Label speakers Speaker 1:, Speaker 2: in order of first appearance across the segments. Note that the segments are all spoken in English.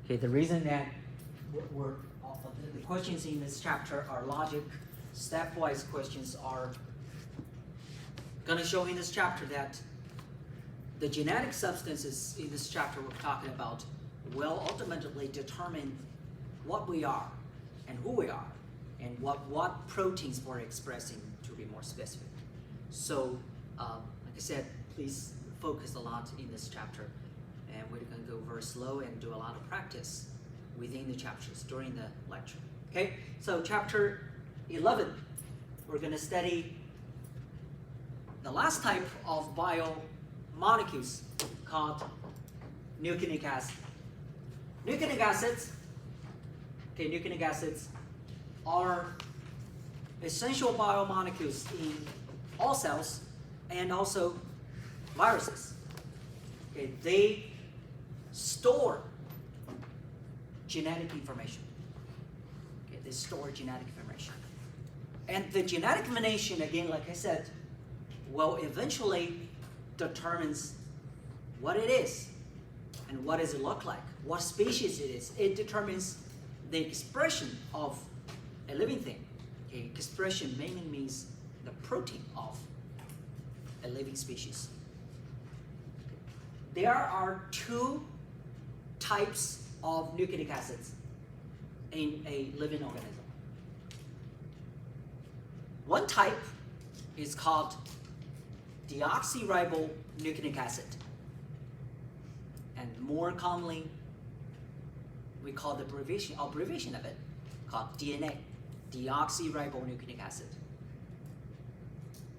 Speaker 1: Okay, the reason that the questions in this chapter are logic, stepwise questions are going to show in this chapter that the genetic substances in this chapter we're talking about will ultimately determine what we are and who we are and what proteins we're expressing, to be more specific. So, like I said, please focus a lot in this chapter, and we're going to go very slow and do a lot of practice within the chapters during the lecture. Okay, so chapter 11, we're going to study the last type of biomolecules called nucleic acid. Nucleic acids, okay, nucleic acids are essential biomolecules in all cells and also viruses. Okay, they store genetic information. Okay, they store genetic information. And the genetic information, again, like I said, will eventually determines what it is and what does it look like, what species it is. It determines the expression of a living thing. Okay, expression mainly means the protein of a living species. There are two types of nucleic acids in a living organism. One type is called deoxyribonucleic acid, and more commonly we call the abbreviation of it called DNA, deoxyribonucleic acid.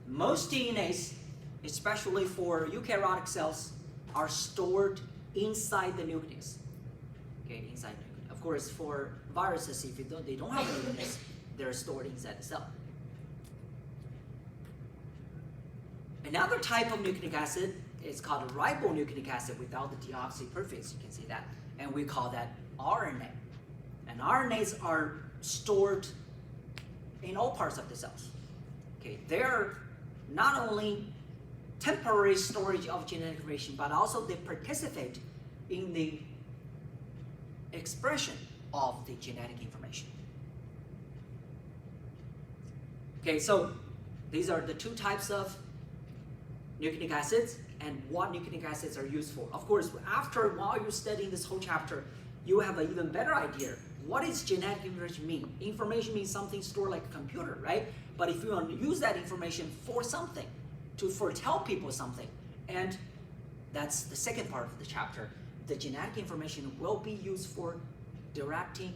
Speaker 1: Most DNAs, especially for eukaryotic cells, are stored inside the nucleus. Okay, inside the nucleus. Of course, for viruses, if they don't have a nucleus, they're stored inside the cell. Another type of nucleic acid is called ribonucleic acid without the deoxy prefix. You can see that, and we call that RNA. And RNAs are stored in all parts of the cells. Okay, they're not only temporary storage of genetic information, but also they participate in the expression of the genetic information. Okay, so these are the two types of nucleic acids and what nucleic acids are used for. Of course, while you're studying this whole chapter, you have an even better idea. What does genetic information mean? Information means something stored like a computer, right? But if you want to use that information for something, to foretell people something, and that's the second part of the chapter, the genetic information will be used for directing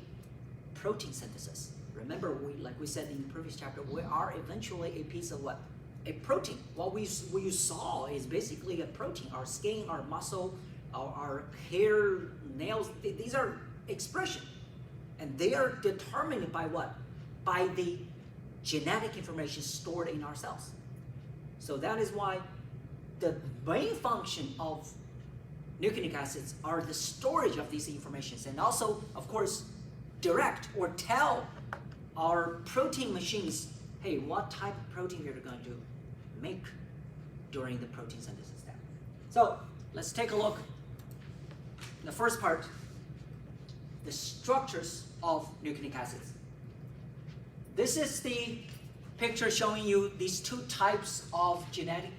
Speaker 1: protein synthesis. Remember, like we said in the previous chapter, we are eventually a piece of what? A protein. What you saw is basically a protein. Our skin, our muscle, our hair, nails, these are expression. And they are determined by what? By the genetic information stored in our cells. So that is why the main function of nucleic acids are the storage of these informations, and also, of course, direct or tell our protein machines, hey, what type of protein you're going to make during the protein synthesis step. So let's take a look. The first part, the structures of nucleic acids. This is the picture showing you these two types of genetic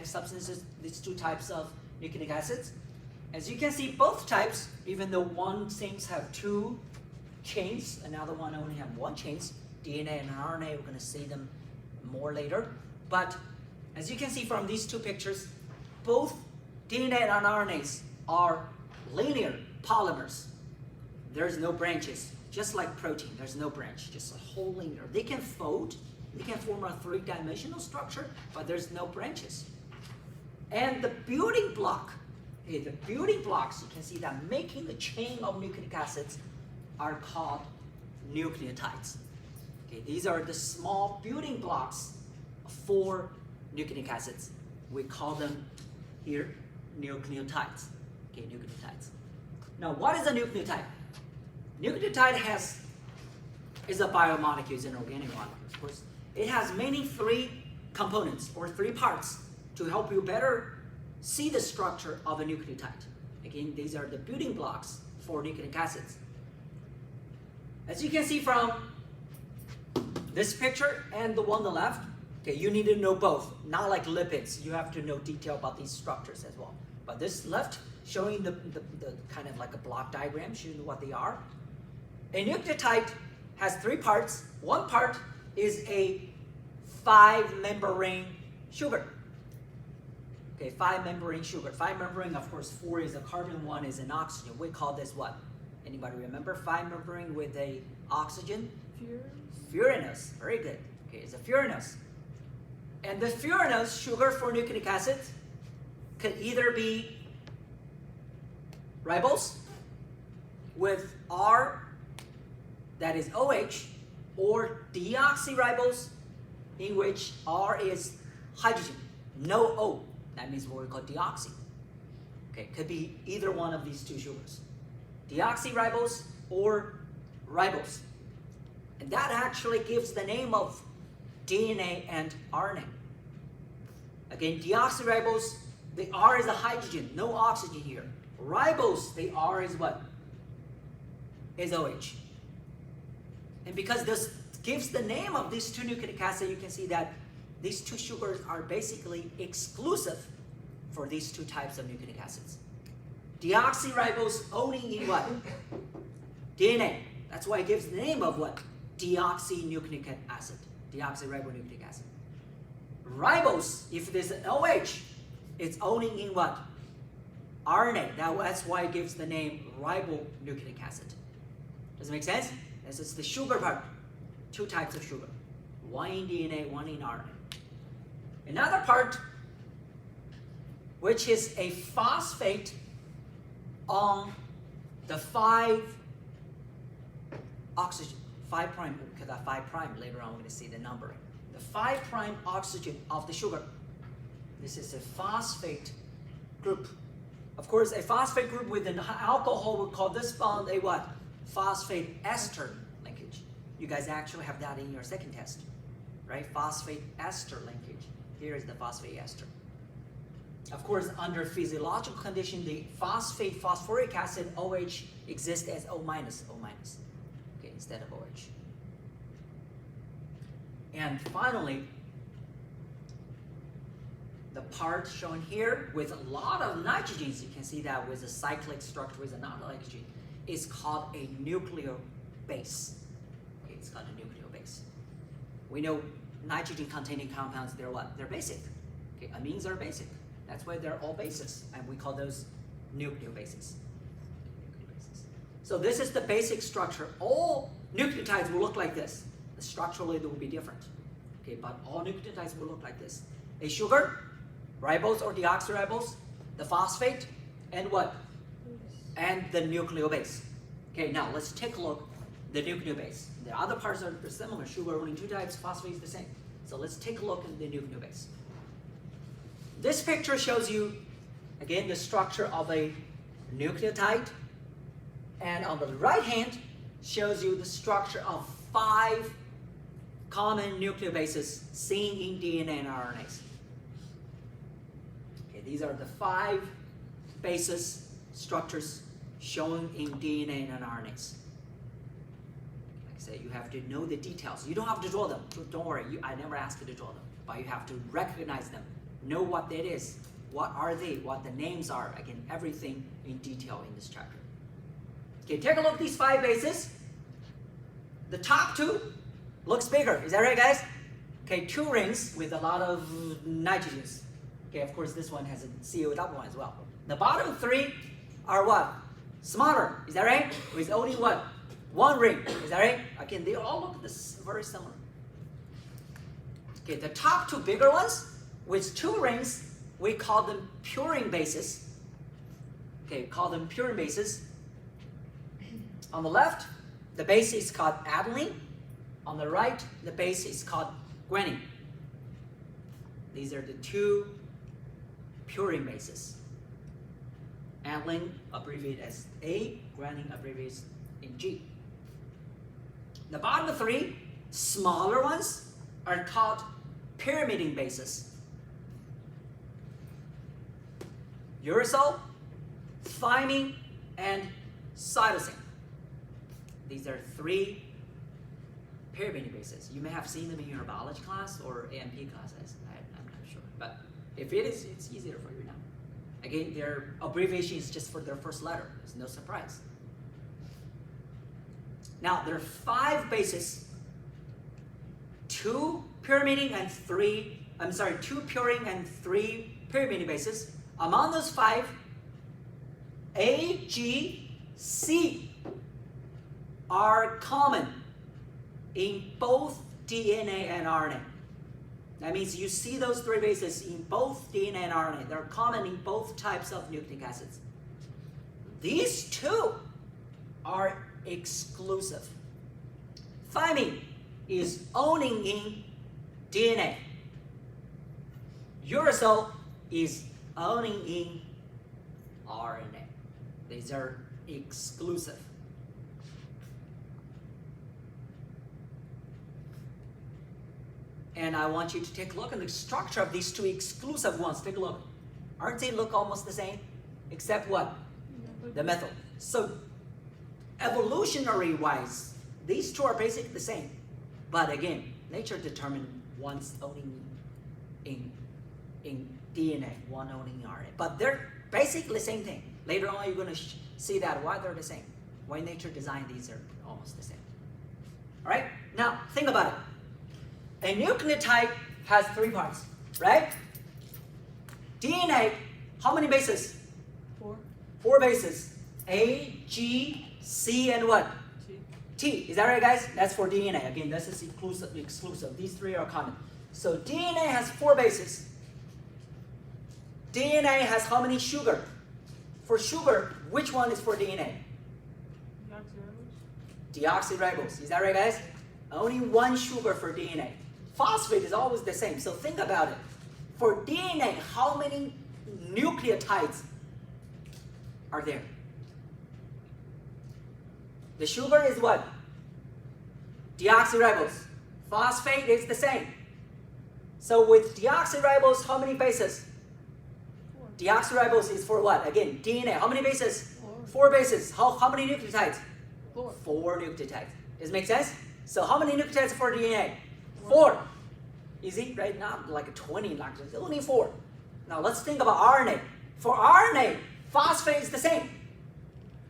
Speaker 1: substances, these two types of nucleic acids. As you can see, both types, even though one seems to have two chains, another one only have one chain, DNA and RNA, we're going to see them more later. But as you can see from these two pictures, both DNA and RNAs are linear polymers. There's no branches, just like protein, there's no branch, just a whole linear. They can fold, they can form a three-dimensional structure, but there's no branches. And the building block, okay, the building blocks, you can see that making the chain of nucleic acids are called nucleotides. Okay, these are the small building blocks for nucleic acids. We call them here nucleotides. Okay, nucleotides. Now, what is a nucleotide? Nucleotide is a biomolecule, it's an organic molecule, of course. It has three components or three parts to help you better see the structure of a nucleotide. Again, these are the building blocks for nucleic acids. As you can see from this picture and the one on the left, okay, you need to know both. Not like lipids, you have to know detail about these structures as well. But this left showing the kind of like a block diagram showing what they are. A nucleotide has 3 parts. One part is a 5-membrane sugar. Okay, 5-membrane sugar. 5-membrane, of course, 4 is a carbon, 1 is an oxygen. We call this what? Anybody remember? 5-membrane with a oxygen? Furanose. Very good. Okay, it's a furanose. And the furanose sugar for nucleic acids could either be ribose with R, that is OH, or deoxyribose, in which R is hydrogen, no O. That means what we call deoxy. Okay, could be either one of these 2 sugars. Deoxyribose or ribose. And that actually gives the name of DNA and RNA. Again, deoxyribose, the R is a hydrogen, no oxygen here. Ribose, the R is what? Is OH. And because this gives the name of these 2 nucleic acids, you can see that these 2 sugars are basically exclusive for these 2 types of nucleic acids. Deoxyribose only in what? DNA. That's why it gives the name of what? Deoxynucleic acid. Deoxyribonucleic acid. Ribose, if there's an OH, it's only in what? RNA. That's why it gives the name ribonucleic acid. Does it make sense? This is the sugar part. 2 types of sugar. One in DNA, one in RNA. Another part, which is a phosphate on the 5 oxygen, 5 prime, because that 5 prime, later on we're going to see the numbering. The 5 prime oxygen of the sugar. This is a phosphate group. Of course, a phosphate group with an alcohol, we call this bond a what? Phosphate ester linkage. You guys actually have that in your second test, right? Phosphate ester linkage. Here is the phosphate ester. Of course, under physiological condition, the phosphate phosphoric acid OH exists as O minus, okay, instead of OH. And finally, the part shown here with a lot of nitrogens, you can see that with a cyclic structure with a non-nitrogen, is called a nucleobase. Okay, it's called a nucleobase. We know nitrogen-containing compounds, they're what? They're basic. Okay, amines are basic. That's why they're all bases, and we call those nucleobases. So this is the basic structure. All nucleotides will look like this. Structurally, they will be different. Okay, but all nucleotides will look like this. A sugar, ribose or deoxyribose, the phosphate, and what? And the nucleobase. Okay, now let's take a look at the nucleobase. The other parts are similar. Sugar only 2 types, phosphate is the same. So let's take a look at the nucleobase. This picture shows you, again, the structure of a nucleotide. And on the right hand, shows you the structure of 5 common nucleobases seen in DNA and RNAs. Okay, these are the 5 bases structures shown in DNA and RNAs. Like I said, you have to know the details. You don't have to draw them. Don't worry, I never asked you to draw them. But you have to recognize them. Know what that is. What are they? What the names are. Again, everything in detail in this chapter. Okay, take a look at these 5 bases. The top 2 looks bigger. Is that right, guys? Okay, 2 rings with a lot of nitrogens. Okay, of course, this one has a CO double one as well. The bottom 3 are what? Smaller. Is that right? With only what? 1 ring. Is that right? Again, they all look very similar. Okay, the top 2 bigger ones with 2 rings, we call them purine bases. Okay, call them purine bases. On the left, the base is called adenine. On the right, the base is called guanine. These are the 2 purine bases. Adenine abbreviated as A, guanine abbreviated in G. The bottom 3, smaller ones, are called pyrimidine bases. Uracil, thymine, and cytosine. These are 3 pyrimidine bases. You may have seen them in your biology class or AMP classes. I'm not sure. But if it is, it's easier for you now. Again, their abbreviation is just for their first letter. There's no surprise. Now, there are 5 bases. 2 pyrimidine and 3, 2 purine and 3 pyrimidine bases. Among those 5, A, G, C are common in both DNA and RNA. That means you see those 3 bases in both DNA and RNA. They're common in both types of nucleic acids. These 2 are exclusive. Thymine is owning in DNA. Uracil is owning in RNA. These are exclusive. And I want you to take a look at the structure of these 2 exclusive ones. Take a look. Aren't they look almost the same? Except what? The method. So evolutionary wise, these 2 are basically the same. But again, nature determined one's owning in DNA, one owning in RNA. But they're basically the same thing. Later on, you're going to see that why they're the same. Why nature designed these are almost the same. All right? Now, think about it. A nucleotide has 3 parts, right? DNA, how many bases?
Speaker 2: 4.
Speaker 1: 4 bases. A, G, C, and what? T. Is that right, guys? That's for DNA. Again, this is exclusive. These 3 are common. So DNA has 4 bases. DNA has how many sugar? For sugar, which one is for DNA? Deoxyribose. Is that right, guys? Only 1 sugar for DNA. Phosphate is always the same. So think about it. For DNA, how many nucleotides are there? The sugar is what? Deoxyribose. Phosphate is the same. So with deoxyribose, how many bases?
Speaker 2: 4.
Speaker 1: Deoxyribose is for what? Again, DNA. How many bases?
Speaker 2: 4.
Speaker 1: 4 bases. How many nucleotides?
Speaker 2: 4.
Speaker 1: 4 nucleotides. Does it make sense? So how many nucleotides for DNA? 4. Easy, right? Not like 20, like only 4. Now let's think about RNA. For RNA, phosphate is the same.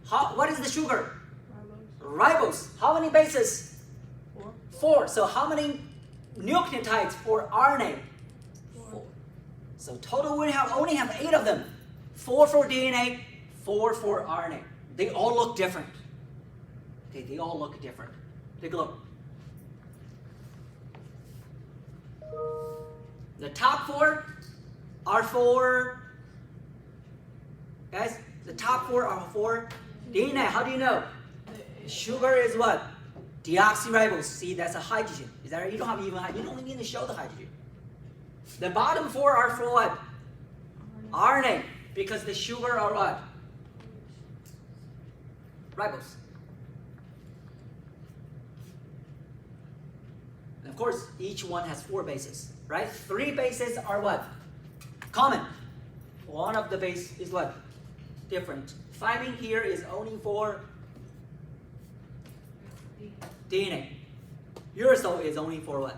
Speaker 1: What is the sugar? Ribose. How many bases?
Speaker 2: 4.
Speaker 1: 4. So how many nucleotides for RNA? 4. So total we only have 8 of them. 4 for DNA, 4 for RNA. They all look different. Okay, they all look different. Take a look. The top 4 are for, guys, the top 4 are for DNA. How do you know? Sugar is what? Deoxyribose. See, that's a hydrogen. Is that right? You don't even need to show the hydrogen. The bottom 4 are for what? RNA. Because the sugar are what? Ribose. And of course, each one has 4 bases, right? 3 bases are what? Common. One of the base is what? Different. Thymine here is only for DNA. Uracil is only for what?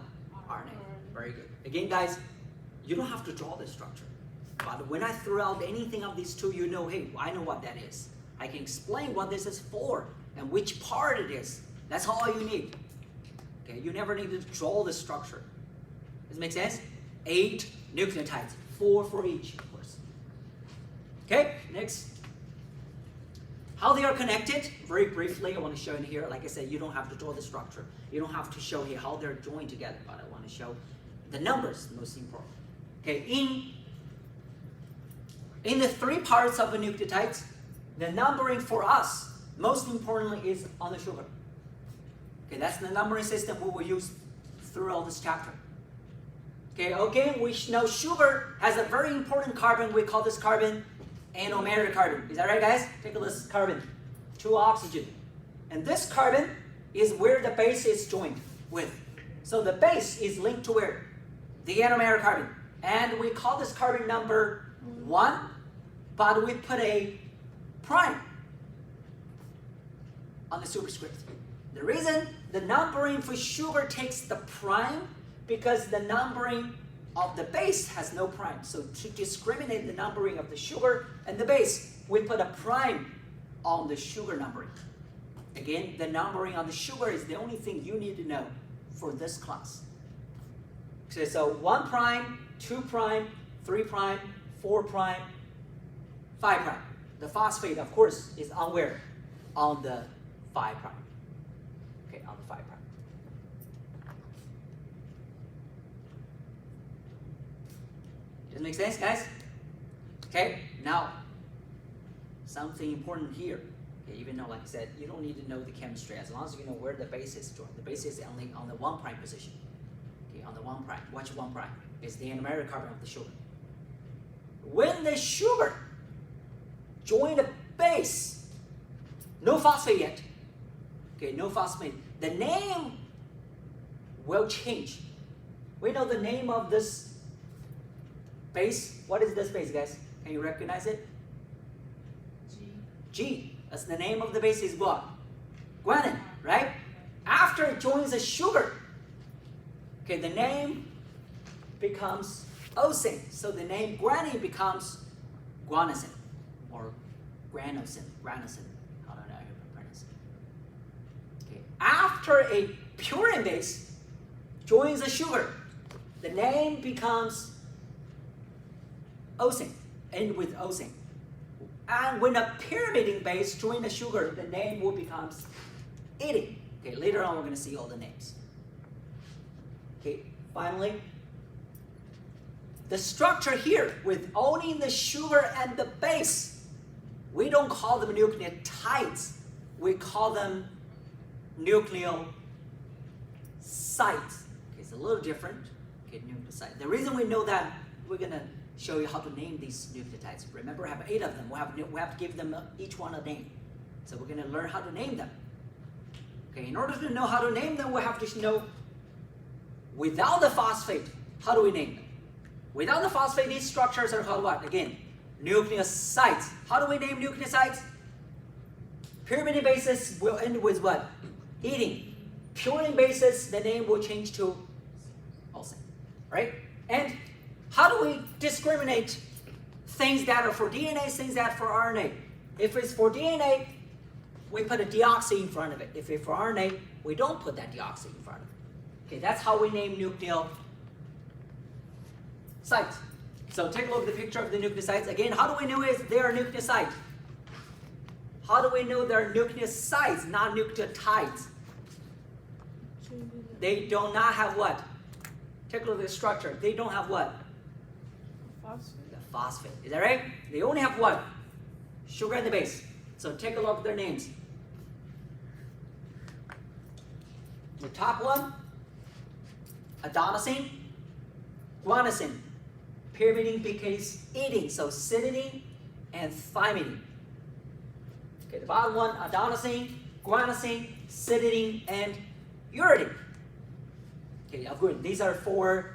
Speaker 1: RNA. Very good. Again, guys, you don't have to draw this structure. But when I throw out anything of these 2, you know, hey, I know what that is. I can explain what this is for and which part it is. That's all you need. Okay, you never need to draw the structure. Does it make sense? 8 nucleotides, 4 for each, of course. Okay, next. How they are connected, very briefly, I want to show in here. Like I said, you don't have to draw the structure. You don't have to show here how they're joined together, but I want to show the numbers, most important. Okay, in the 3 parts of the nucleotides, the numbering for us, most importantly, is on the sugar. Okay, that's the numbering system we will use throughout this chapter. Okay, again, we know sugar has a very important carbon. We call this carbon anomeric carbon. Is that right, guys? Take a look at this carbon. 2 oxygen. And this carbon is where the base is joined with. So the base is linked to where? The anomeric carbon. And we call this carbon number 1, but we put a prime. on the superscript. The reason the numbering for sugar takes the prime, because the numbering of the base has no prime. So to discriminate the numbering of the sugar and the base, we put a prime on the sugar numbering. Again, the numbering on the sugar is the only thing you need to know for this class. Okay, so 1 prime, 2 prime, 3 prime, 4 prime, 5 prime. The phosphate, of course, is on where? On the 5 prime. Okay, on the 5 prime. Does it make sense, guys? Okay, now, something important here. Okay, even though, like I said, you don't need to know the chemistry as long as you know where the base is joined. The base is only on the 1 prime position. Okay, on the 1 prime. Watch 1 prime. It's the anomeric carbon of the sugar. When the sugar join the base, no phosphate yet. Okay, no phosphate. The name will change. We know the name of this base. What is this base, guys? Can you recognize it? G. That's the name of the base is what? Guanine, right? After it joins the sugar, okay, the name becomes osine. So the name guanine becomes guanosine or granosine. I don't know how to pronounce it. Okay. After a purine base joins the sugar, the name becomes osine. End with osine. And when a pyrimidine base joins the sugar, the name will become idine. Okay, later on we're going to see all the names. Okay, finally, the structure here with only the sugar and the base, we don't call them nucleotides. We call them nucleosides. Okay, it's a little different. Okay, nucleoside. The reason we know that, we're going to show you how to name these nucleotides. Remember, I have 8 of them. We have to give them each one a name. So we're going to learn how to name them. Okay, in order to know how to name them, we have to know without the phosphate, how do we name them? Without the phosphate, these structures are called what? Again, nucleosides. How do we name nucleosides? Pyrimidine bases will end with what? Idine. Purine bases, the name will change to osine. Right? And how do we discriminate things that are for DNA, things that are for RNA? If it's for DNA, we put a deoxy in front of it. If it's for RNA, we don't put that deoxy in front of it. Okay, that's how we name nucleosides. So take a look at the picture of the nucleosides. Again, how do we know they are nucleosides? How do we know they're nucleosides, not nucleotides? They do not have what? Take a look at the structure. They don't have what?
Speaker 2: Phosphate.
Speaker 1: The phosphate. Is that right? They only have what? Sugar and the base. So take a look at their names. The top one, adenosine, guanosine. Pyrimidine becomes idine, so cytidine and thymidine. Okay, the bottom one, adenosine, guanosine, cytidine, and uridine. Okay, of course, these are for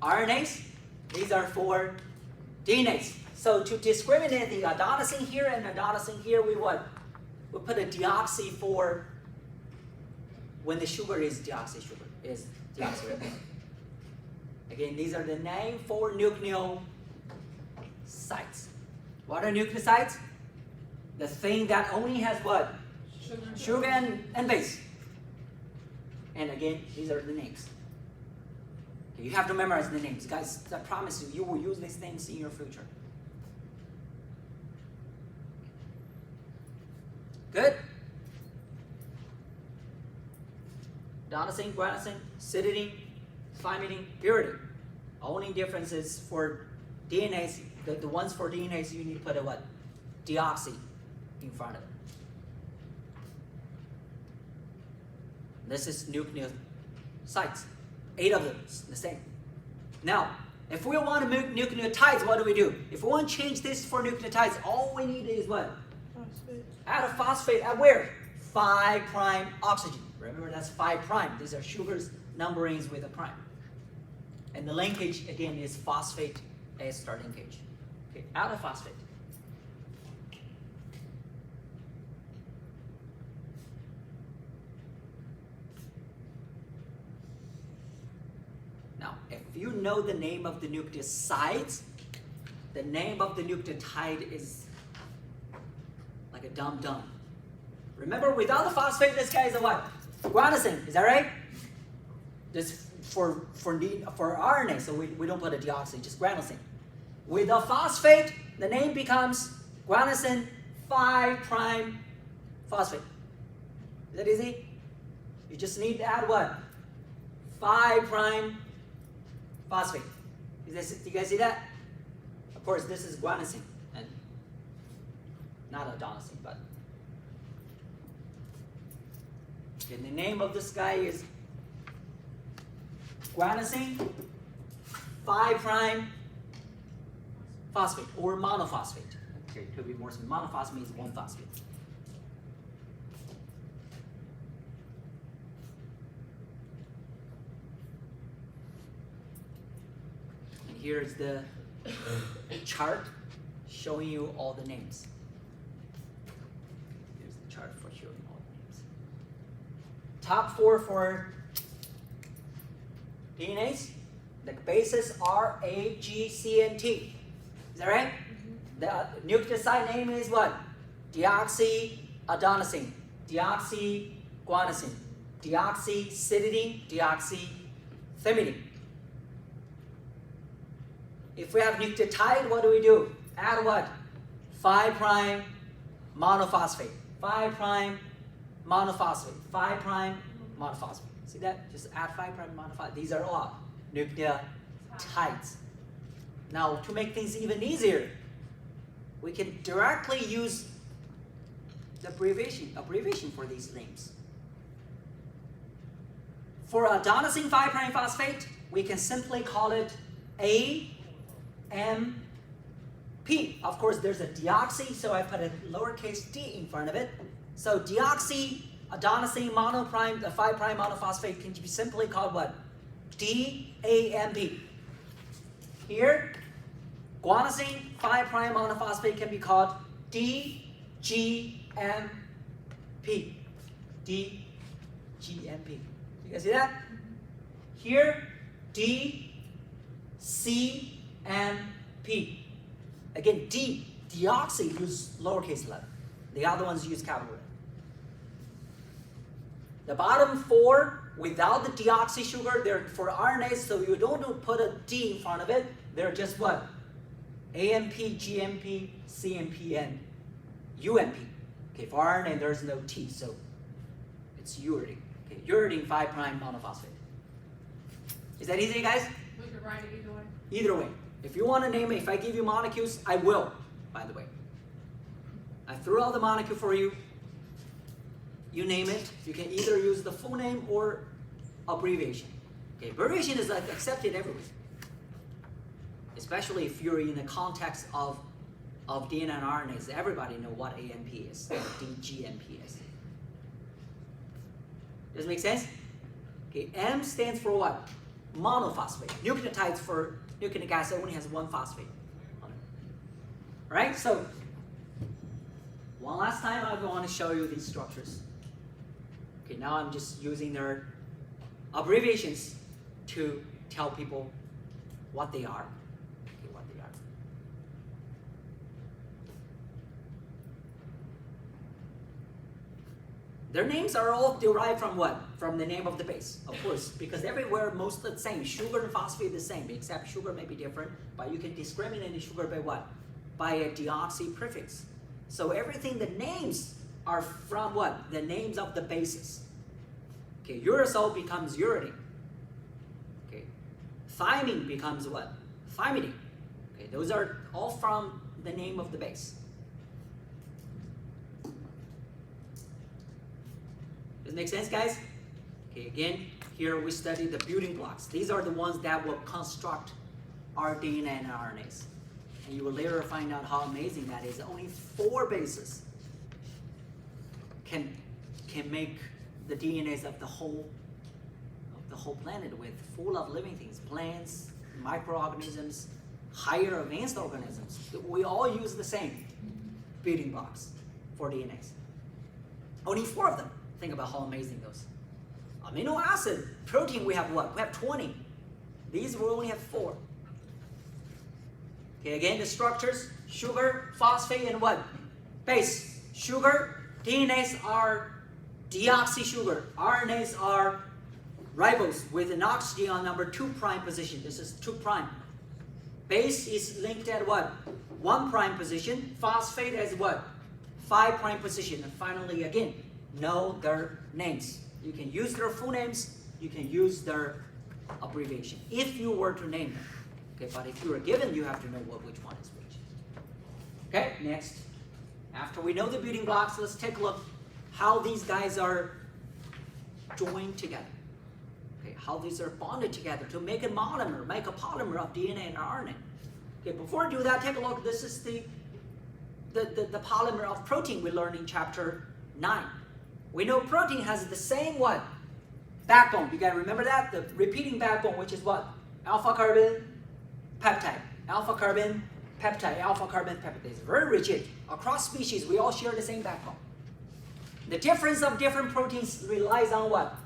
Speaker 1: RNAs. These are for DNAs. So to discriminate the adenosine here and adenosine here, we what? We put a deoxy for when the sugar is deoxy sugar, is deoxyribonucleic. Again, these are the name for nucleosides. What are nucleosides? The thing that only has what? Sugar and base. And again, these are the names. Okay, you have to memorize the names. Guys, I promise you, you will use these things in your future. Good? Adenosine, guanosine, cytidine, thymidine, uridine. Only difference is for DNAs, the ones for DNAs, you need to put a what? Deoxy in front of it. This is nucleosides. 8 of them, the same. Now, if we want to make nucleotides, what do? If we want to change this for nucleotides, all we need is what?
Speaker 2: Phosphate.
Speaker 1: Add a phosphate at where? 5' oxygen. Remember, that's 5'. These are sugars numberings with a prime. And the linkage, again, is phosphate ester linkage. Okay, add a phosphate. you know the name of the nucleosides, the name of the nucleotide is like a dum-dum. Remember, without the phosphate, this guy is a what? Guanosine, is that right? Just for RNA, so we don't put a deoxy, just guanosine. With a phosphate, the name becomes guanosine 5' phosphate. Is that easy? You just need to add what? 5' phosphate. Do you guys see that? Of course, this is guanosine, and not adenosine, but. Okay, the name of this guy is guanosine 5' phosphate or monophosphate. Okay, to be more specific, monophosphate means one phosphate. And here is the chart showing you all the names. Here's the chart for showing all the names. Top 4 for DNAs. The bases are A, G, C, and T. Is that right? Mm-hmm. The nucleoside name is what? Deoxyadenosine, deoxyguanosine, deoxycytidine, deoxythymidine. If we have nucleotide, what do? Add what? 5' monophosphate. 5' monophosphate. 5' monophosphate. See that? Just add 5' monophosphate. These are all nucleotides. Now, to make things even easier, we can directly use the abbreviation for these names. For adenosine 5' phosphate, we can simply call it AMP. Of course, there's a deoxy, so I put a lowercase d in front of it. So deoxyadenosine monoprime, the 5' monophosphate can be simply called what? DAMP. Here, guanosine 5' monophosphate can be called DGMP. DGMP. You guys see that? Here, DCMP. Again, deoxy use lowercase letter. The other ones use capital letter. The bottom 4, without the deoxy sugar, they're for RNAs, so you don't put a D in front of it. They're just what? AMP, GMP, CMP, and UMP. Okay, for RNA, there's no T, so it's uridine. Okay, uridine 5' monophosphate. Is that easy, guys?
Speaker 2: We could write it either way.
Speaker 1: Either way. If you want to name it, if I give you molecules, I will, by the way. I threw out the molecule for you. You name it. You can either use the full name or abbreviation. Okay, abbreviation is like accepted everywhere. Especially if you're in the context of DNA and RNAs, everybody know what AMP is, DGMP is. Does it make sense? Okay, M stands for what? Monophosphate. Nucleotides for nucleic acid only has one phosphate on it. Right? So, one last time I want to show you these structures. Okay, now I'm just using their abbreviations to tell people what they are. Okay, what they are. Their names are all derived from what? From the name of the base, of course, because everywhere most of the same. Sugar and phosphate the same, except sugar may be different, but you can discriminate the sugar by what? By a deoxy prefix. So everything, the names are from what? The names of the bases. Okay, uracil becomes uridine. Okay, thymine becomes what? Thymidine. Okay, those are all from the name of the base. Does it make sense, guys? Okay, again, here we study the building blocks. These are the ones that will construct our DNA and RNAs. And you will later find out how amazing that is. Only 4 bases can make the DNAs of the whole planet with full of living things, plants, microorganisms, higher advanced organisms. We all use the same building blocks for DNAs. Only 4 of them. Think about how amazing those. Amino acid, protein, we have what? We have 20. These will only have 4. Okay, again, the structures, sugar, phosphate, and what? Base. Sugar, DNAs are deoxysugar. RNAs are ribose with an oxygen on number 2' position. This is 2'. Base is linked at what? 1' position. Phosphate as what? 5' position. And finally, again, know their names. You can use their full names. You can use their abbreviation if you were to name them. Okay, but if you are given, you have to know which one is which. Okay, next. After we know the building blocks, let's take a look how these guys are joined together. Okay, how these are bonded together to make a monomer, make a polymer of DNA and RNA. Okay, before we do that, take a look. This is the polymer of protein we learned in chapter 9. We know protein has the same what? Backbone. You gotta remember that? The repeating backbone, which is what? Alpha carbon, peptide. Alpha carbon, peptide. Alpha carbon, peptide. It's very rigid. Across species, we all share the same backbone. The difference of different proteins relies on what?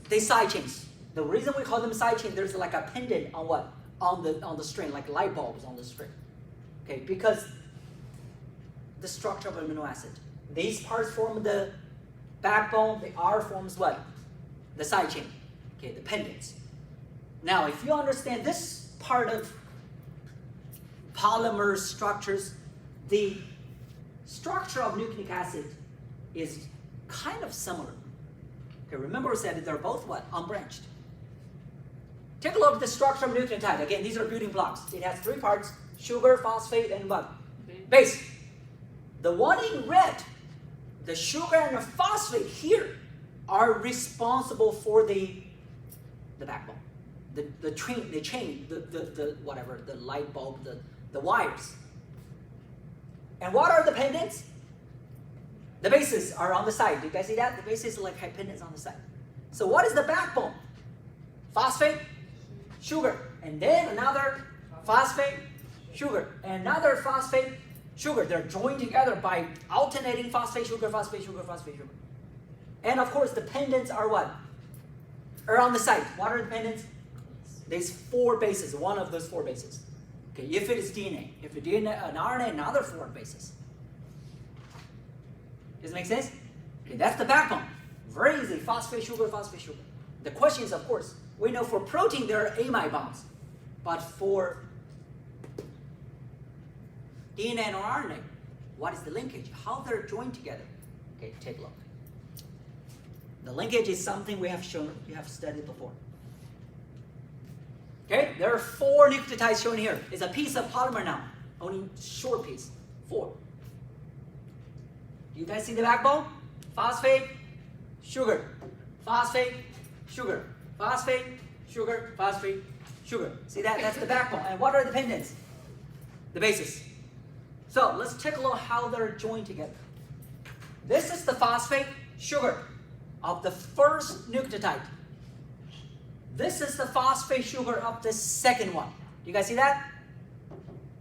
Speaker 1: The side chains. The reason we call them side chain, there's like a pendant on what? On the string, like light bulbs on the string. Okay, because the structure of amino acid. These parts form the backbone. The R forms what? The side chain. Okay, the pendants. Now, if you understand this part of polymer structures, the structure of nucleic acid is kind of similar. Okay, remember we said that they're both what? Unbranched. Take a look at the structure of nucleotide. Again, these are building blocks. It has 3 parts: sugar, phosphate, and what? Base. The one in red, the sugar and the phosphate here, are responsible for the backbone, the chain, the whatever, the light bulb, the wires. And what are the pendants? The bases are on the side. Do you guys see that? The bases are like pendants on the side. So what is the backbone? Phosphate, sugar, and then another phosphate, sugar, and another phosphate, sugar. They're joined together by alternating phosphate, sugar, phosphate, sugar, phosphate, sugar. And of course, the pendants are what? Are on the side. What are the pendants? There's 4 bases, one of those 4 bases. Okay, if it is DNA. If it's DNA, an RNA, another 4 bases. Does it make sense? Okay, that's the backbone. Very easy. Phosphate, sugar, phosphate, sugar. The question is, of course, we know for protein there are amide bonds. But for DNA and RNA, what is the linkage? How they're joined together? Okay, take a look. The linkage is something we have shown, you have studied before. Okay, there are 4 nucleotides shown here. It's a piece of polymer now, only short piece. 4. You guys see the backbone? Phosphate, sugar, phosphate, sugar, phosphate, sugar, phosphate, sugar. See that? That's the backbone. And what are the pendants? The bases. So let's take a look how they're joined together. This is the phosphate, sugar of the first nucleotide. This is the phosphate sugar of the second one. Do you guys see that?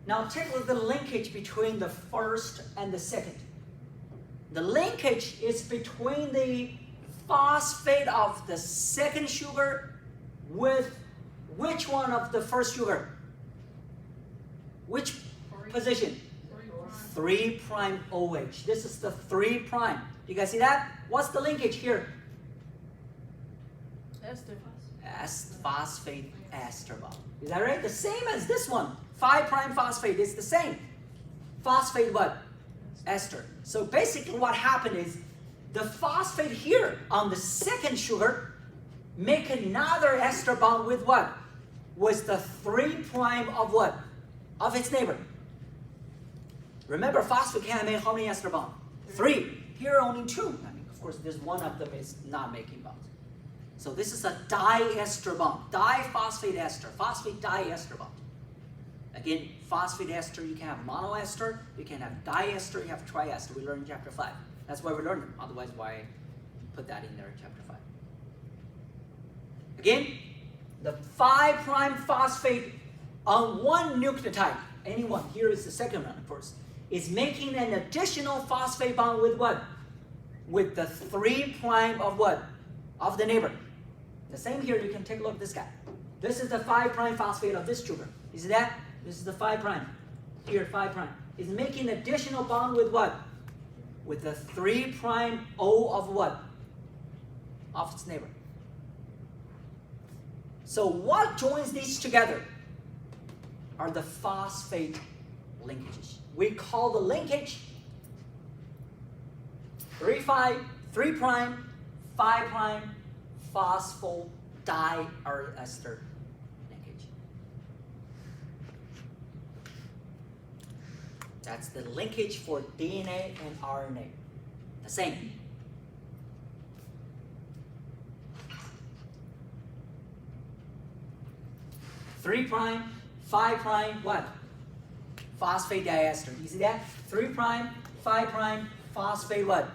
Speaker 1: Now take a look at the linkage between the first and the second. The linkage is between the phosphate of the second sugar with which one of the first sugar? Which position? 3' OH. This is the 3'. You guys see that? What's the linkage here?
Speaker 2: Ester.
Speaker 1: Phosphate ester bond. Is that right? The same as this one. 5' phosphate is the same. Phosphate what? Ester. So basically what happened is the phosphate here on the second sugar make another ester bond with what? With the 3' of what? Of its neighbor. Remember, phosphate can make how many ester bonds? 3. Here only 2. I mean, of course, this one of them is not making bonds. So this is a diester bond. Diphosphate ester. Phosphate diester bond. Again, phosphate ester, you can have monoester, you can have diester, you have triester. We learned in chapter 5. That's why we learned them. Otherwise, why put that in there in chapter 5? Again, the 5' phosphate on one nucleotide, any one, here is the second one, of course, is making an additional phosphate bond with what? With the 3' of what? Of the neighbor. The same here, you can take a look at this guy. This is the 5' phosphate of this sugar. You see that? This is the 5'. Here, 5'. It's making an additional bond with what? With the 3' O of what? Of its neighbor. So what joins these together are the phosphate linkages. We call the linkage 3' 5' phosphodiester linkage. That's the linkage for DNA and RNA. The same. Three prime, 5' what? Phosphate diester. You see that? 3', 5' phosphate what?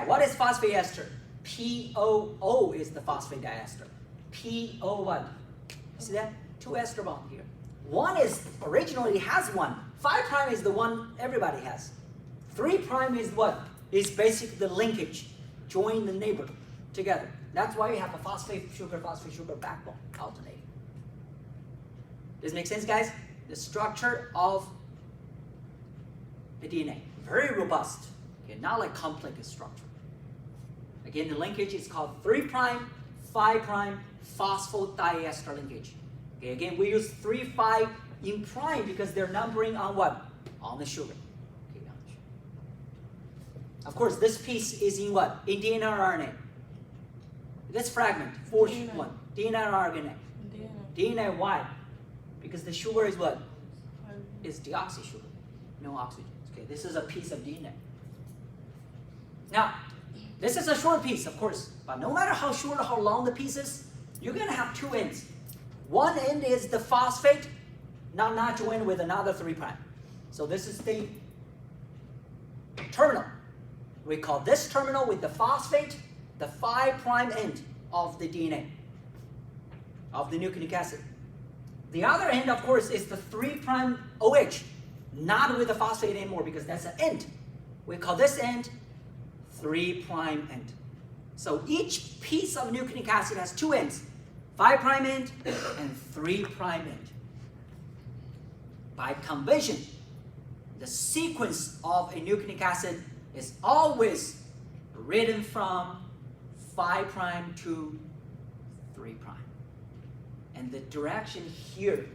Speaker 1: What is phosphate ester? POO is the phosphate diester. PO what? You see that? 2 ester bond here. One is originally has one. 5' is the one everybody has. 3' is what? Is basically the linkage. Join the neighbor together. That's why you have a phosphate sugar backbone alternating. Does it make sense, guys? The structure of the DNA. Very robust. Okay, not like complex structure. Again, the linkage is called 3', 5' phosphodiester linkage. Okay, again, we use 3, 5 in prime because they're numbering on what? On the sugar. Okay, on the sugar. Of course, this piece is in what? In DNA or RNA? This fragment,
Speaker 2: DNA.
Speaker 1: one. DNA or RNA? DNA, why? Because the sugar is what? Is deoxy sugar, no oxygen. Okay, this is a piece of DNA. Now, this is a short piece, of course, but no matter how short or how long the piece is, you're going to have 2 ends. One end is the phosphate, not joined with another 3'. So this is the terminal. We call this terminal with the phosphate the 5' end of the DNA, of the nucleic acid. The other end, of course, is the 3' OH, not with the phosphate anymore because that's an end. We call this end 3' end. So each piece of nucleic acid has 2 ends, 5' end and 3' end. By convention, the sequence of a nucleic acid is always written from 5' to 3'. And the direction here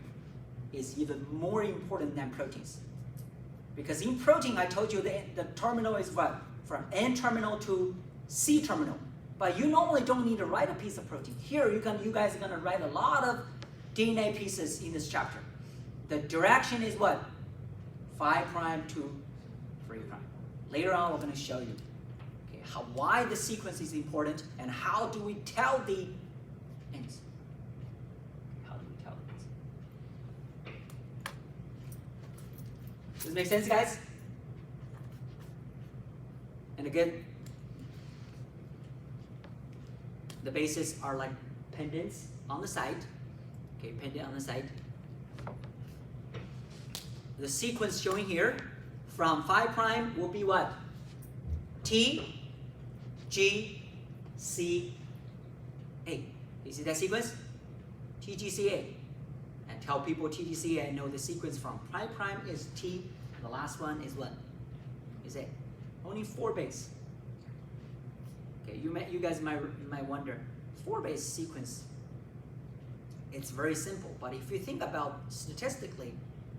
Speaker 1: is even more important than proteins. Because in protein, I told you the terminal is what? From N terminal to C terminal. But you normally don't need to write a piece of protein. Here, you guys are going to write a lot of DNA pieces in this chapter. The direction is what? 5' to 3'. Later on, we're going to show you why the sequence is important and how do we tell the ends. Does it make sense, guys? And again, the bases are like pendants on the side. Okay, pendant on the side. The sequence showing here from 5' will be what? T, G, C, A. You see that sequence? T, G, C, A. And tell people T, G, C, A know the sequence from prime is T, and the last one is what? Is A. Only 4 base. Okay, you guys might wonder, 4 base sequence, it's very simple, but if you think about statistically,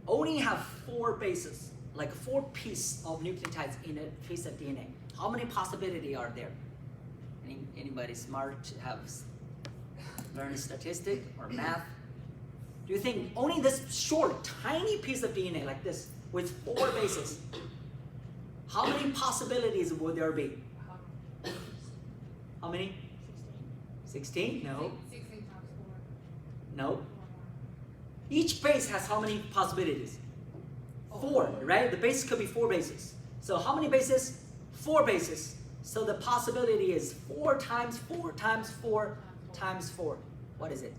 Speaker 1: only have 4 bases, like 4 pieces of nucleotides in a piece of DNA. How many possibilities are there? Anybody smart to have learned statistics or math? Do you think only this short, tiny piece of DNA like this with 4 bases, how many possibilities would there be? How many? 16? No.
Speaker 3: 16 times 4.
Speaker 1: No. Each base has how many possibilities? 4, right? The base could be 4 bases. So how many bases? 4 bases. So the possibility is 4 times 4 times 4 times 4. What is it?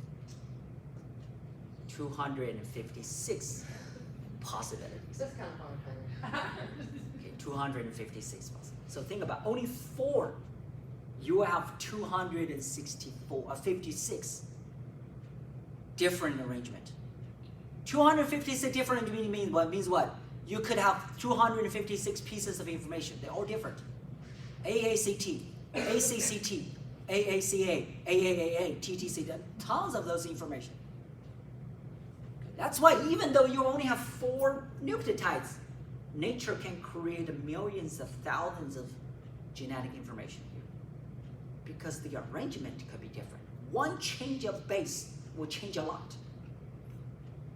Speaker 1: 256 possibilities.
Speaker 3: That's kind of fun.
Speaker 1: Okay, 256 possibilities. So think about only 4. You have 256 different arrangement. 256 different means what? Means what? You could have 256 pieces of information. They're all different. AACT, ACCT, AACA, AAAA, TTC, tons of those information. That's why even though you only have 4 nucleotides, nature can create millions of thousands of genetic information here. Because the arrangement could be different. One change of base will change a lot.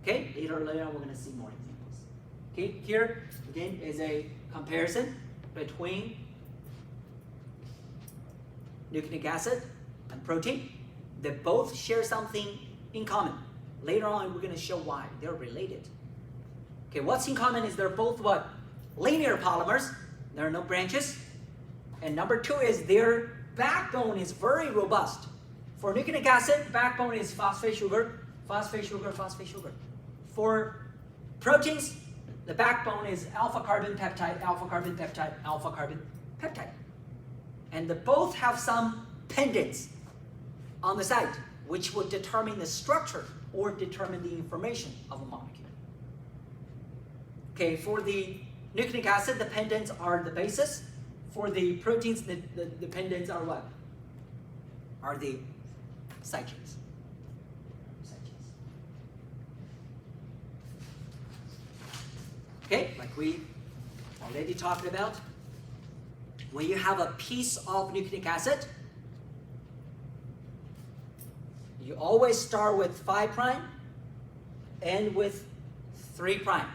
Speaker 1: Okay, later on we're going to see more examples. Okay, here again is a comparison between nucleic acid and protein. They both share something in common. Later on we're going to show why they're related. Okay, what's in common is they're both what? Linear polymers. There are no branches. And number 2 is their backbone is very robust. For nucleic acid, backbone is phosphate sugar, phosphate sugar, phosphate sugar. For proteins, the backbone is alpha carbon peptide, alpha carbon peptide, alpha carbon peptide. And they both have some pendants on the side, which will determine the structure or determine the information of a molecule. Okay, for the nucleic acid, the pendants are the bases. For the proteins, the pendants are what? Are the side chains. Okay, like we already talked about, when you have a piece of nucleic acid, you always start with 5' and with 3'.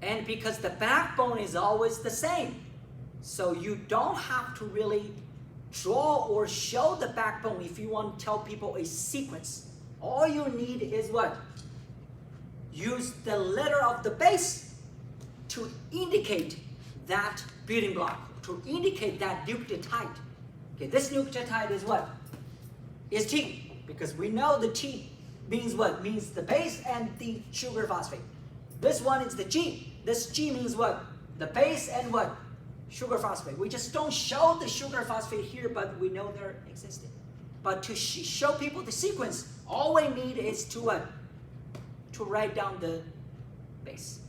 Speaker 1: And because the backbone is always the same, so you don't have to really draw or show the backbone if you want to tell people a sequence. All you need is what? Use the letter of the base to indicate that building block, to indicate that nucleotide. Okay, this nucleotide is what? Is T, because we know the T means what? Means the base and the sugar phosphate. This one is the G. This G means what? The base and what? Sugar phosphate. We just don't show the sugar phosphate here, but we know they're existing. But to show people the sequence, all we need is to what? To write down the base.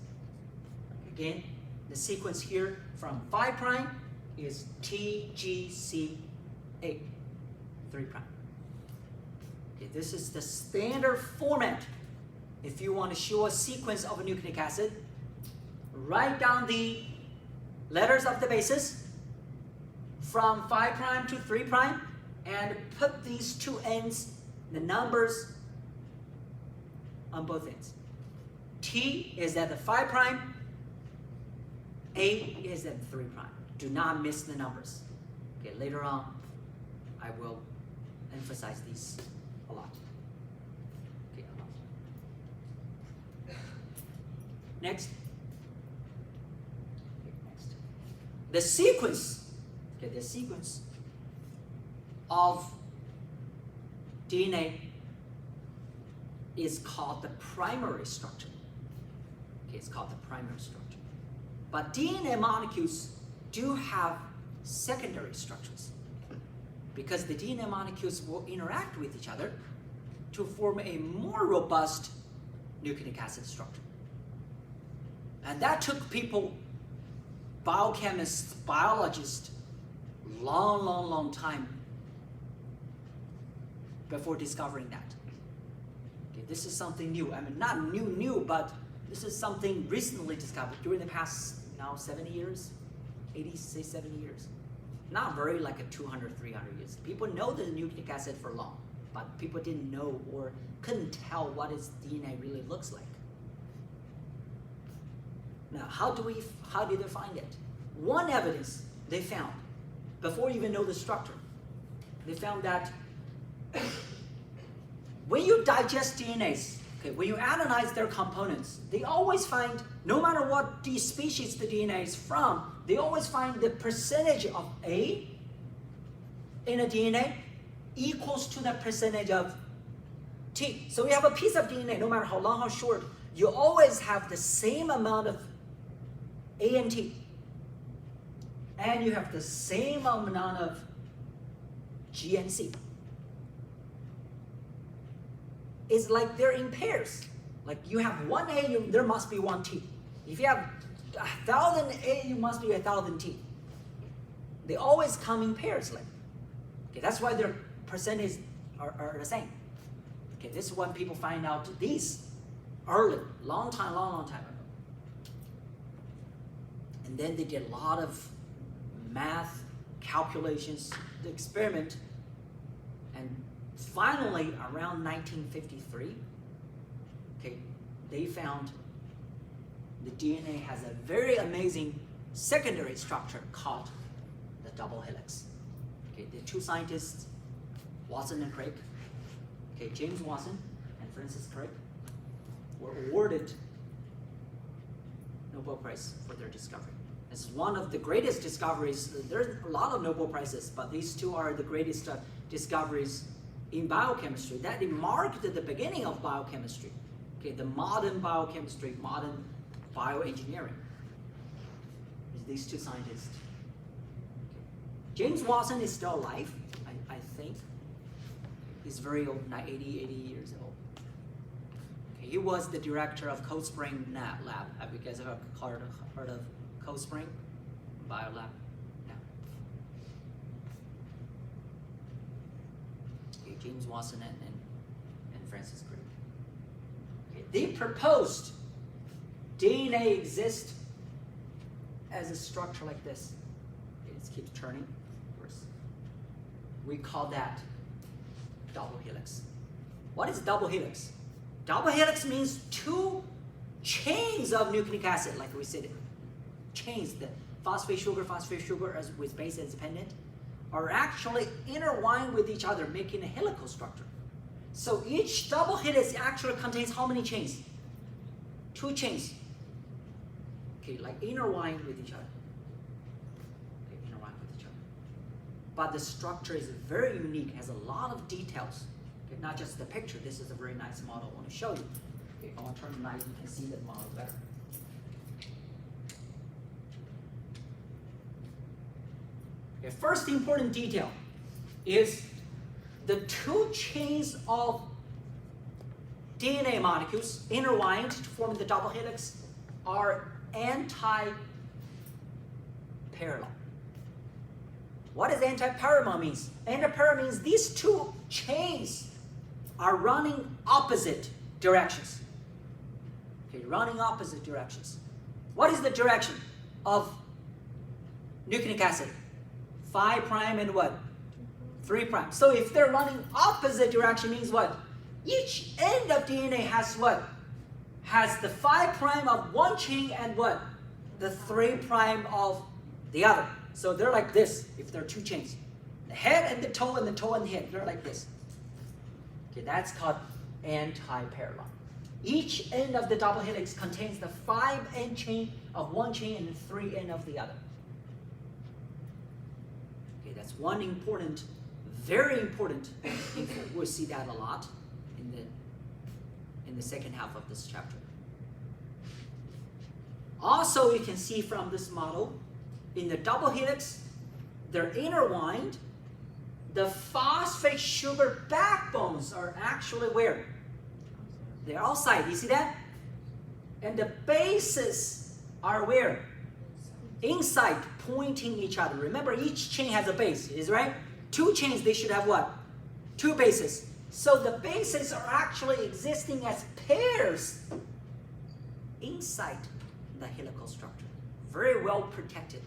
Speaker 1: Again, the sequence here from 5' is TGCA, 3'. Okay, this is the standard format. If you want to show a sequence of a nucleic acid, write down the letters of the bases from 5' to 3' and put these 2 ends, the numbers on both ends. T is at the 5', A is at 3'. Do not miss the numbers. Okay, later on, I will emphasize these a lot. Okay, a lot. Next. The sequence, okay, the sequence of DNA is called the primary structure. Okay, it's called the primary structure. But DNA molecules do have secondary structures because the DNA molecules will interact with each other to form a more robust nucleic acid structure. And that took people, biochemists, biologists, long time before discovering that. Okay, this is something new. I mean, not new, but this is something recently discovered during the past now 70 years, 80, say 70 years. Not very like a 200, 300 years. People know the nucleic acid for long, but people didn't know or couldn't tell what its DNA really looks like. Now, how did they find it? One evidence they found, before you even know the structure, they found that when you digest DNAs, okay, when you analyze their components, they always find, no matter what the species the DNA is from, they always find the percentage of A in a DNA equals to the percentage of T. So you have a piece of DNA, no matter how long, how short, you always have the same amount of A and T. And you have the same amount of G and C. it's like they're in pairs. Like you have one A, there must be one T. If you have 1,000 A, you must be 1,000 T. They always come in pairs. Like, okay, that's why their percentages are the same. Okay, this is when people find out these early, long time ago. And then they did a lot of math calculations, the experiment, and finally around 1953, okay, they found the DNA has a very amazing secondary structure called the double helix. Okay, the two scientists, Watson and Crick, okay, James Watson and Francis Crick, were awarded Nobel Prize for their discovery. It's one of the greatest discoveries. There's a lot of Nobel Prizes, but these two are the greatest discoveries in biochemistry. That marked the beginning of biochemistry. Okay, the modern biochemistry, modern bioengineering. These two scientists. Okay. James Watson is still alive, I think. He's very old, 80 years old. Okay, he was the director of Cold Spring Lab. Have you guys ever heard of Cold Spring Biolab? No. Okay, James Watson and Francis Crick. Okay, they proposed DNA exists as a structure like this. Okay, it keeps turning. Of course. We call that double helix. What is double helix? Double helix means two chains of nucleic acid, like we said. Chains, the phosphate sugar as with base independent, are actually intertwined with each other, making a helical structure. So each double helix actually contains how many chains? Two chains. Okay, like intertwined with each other. Okay, intertwined with each other. But the structure is very unique, has a lot of details. Okay, not just the picture. This is a very nice model I want to show you. Okay, if I want to turn the light, you can see the model better. Okay, first important detail is the two chains of DNA molecules intertwined to form the double helix are anti-parallel. What does anti-parallel means? Anti-parallel means these two chains are running opposite directions. Okay, running opposite directions. What is the direction of nucleic acid? 5' and what? 3'. So if they're running opposite direction means what? Each end of DNA has what? Has the 5' of one chain and what? The 3' of the other. So they're like this if they're two chains. The head and the toe and the toe and the head, they're like this. Okay, that's called anti-parallel. Each end of the double helix contains the 5 end chain of one chain and the 3 end of the other. Okay, that's one important, very important info. We'll see that a lot in the second half of this chapter. Also, you can see from this model, in the double helix, they're intertwined. The phosphate sugar backbones are actually where? They're outside. You see that? And the bases are where? Inside, pointing each other. Remember, each chain has a base, is right? Two chains, they should have what? Two bases. So the bases are actually existing as pairs inside the helical structure. Very well protected.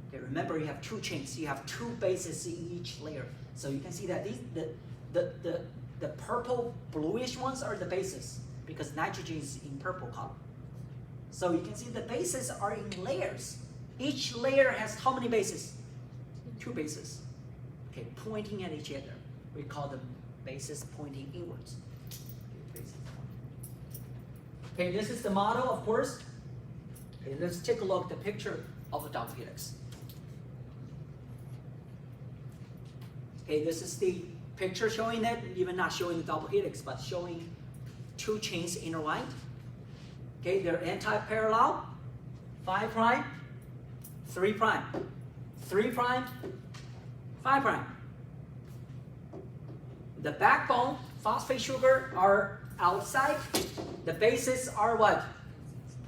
Speaker 1: Okay, remember, you have two chains. You have two bases in each layer. So you can see that the purple bluish ones are the bases because nitrogen is in purple color. So you can see the bases are in layers. Each layer has how many bases? Two bases. Okay, pointing at each other. We call them bases pointing inwards. Okay, this is the model, of course. Okay, let's take a look at the picture of a double helix. Okay, this is the picture showing that, even not showing the double helix, but showing two chains intertwined. Okay, they're anti-parallel, 5', 3', 3', 5'. The backbone phosphate sugar are outside. The bases are what?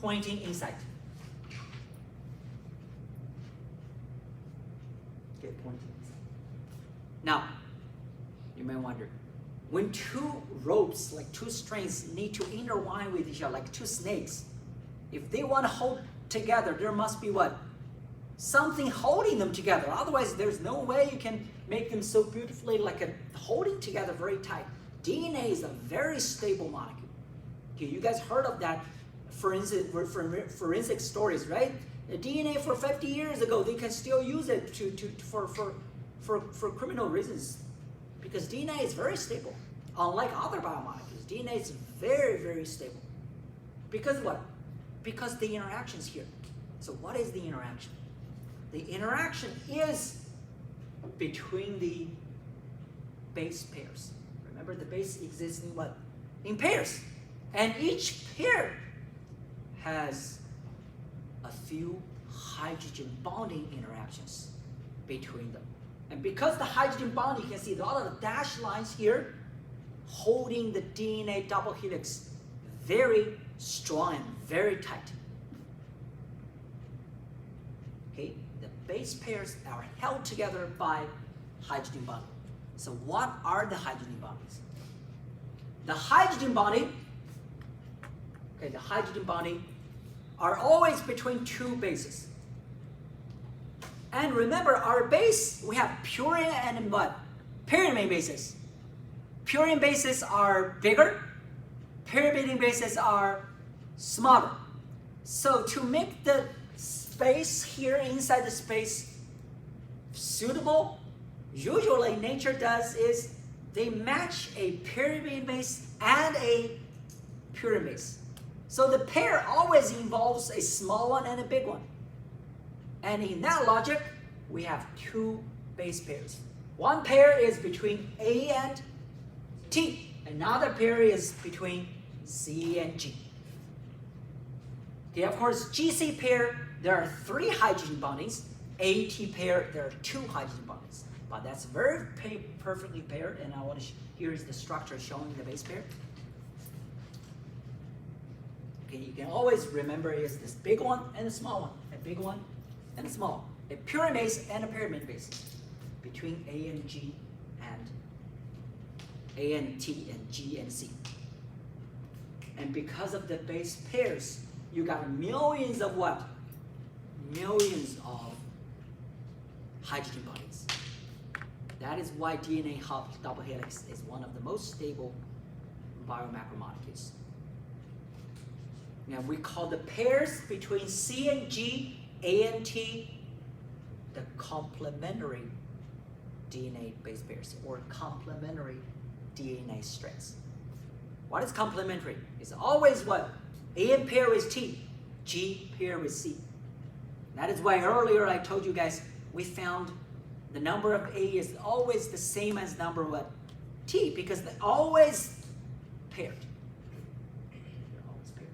Speaker 1: Pointing inside. Okay, pointing inside. Now, you may wonder, when two ropes, like two strings, need to intertwine with each other, like two snakes, if they want to hold together, there must be what? Something holding them together. Otherwise, there's no way you can make them so beautifully, like holding together very tight. DNA is a very stable molecule. Okay, you guys heard of that forensic stories, right? The DNA for 50 years ago, they can still use it for criminal reasons, because DNA is very stable. Unlike other biomolecules, DNA is very, very stable. Because what? Because the interaction is here. So what is the interaction? The interaction is between the base pairs. Remember, the base exists in what? In pairs. And each pair has a few hydrogen bonding interactions between them. And because the hydrogen bond, you can see a lot of the dashed lines here holding the DNA double helix very strong and very tight. Okay, the base pairs are held together by hydrogen bonding. So what are the hydrogen bondings? The hydrogen bonding, the hydrogen bonding are always between two bases. And remember, our base, we have purine and what? Pyrimidine bases. Purine bases are bigger, pyrimidine bases are smaller. So to make the space here inside the space suitable, usually nature does is they match a pyrimidine base and a purine base. So the pair always involves a small one and a big one. And in that logic, we have two base pairs. One pair is between A and T. Another pair is between C and G. Okay, of course, GC pair, there are 3 hydrogen bondings. AT pair, there are 2 hydrogen bondings. But that's very perfectly paired, and I want to here is the structure showing the base pair. Okay, you can always remember is this big one and a small one, a big one and a small, a purine base and a pyrimidine base between A and G and A and T and G and C. And because of the base pairs, you got millions of what? Millions of hydrogen bondings. That is why DNA double helix is one of the most stable biomacromolecules. Now we call the pairs between C and G, A and T, the complementary DNA base pairs, or complementary DNA strands. What is complementary? It's always what? A pair with T, G pair with C. That is why earlier I told you guys we found the number of A is always the same as number what? T, because they're always paired. They're always paired.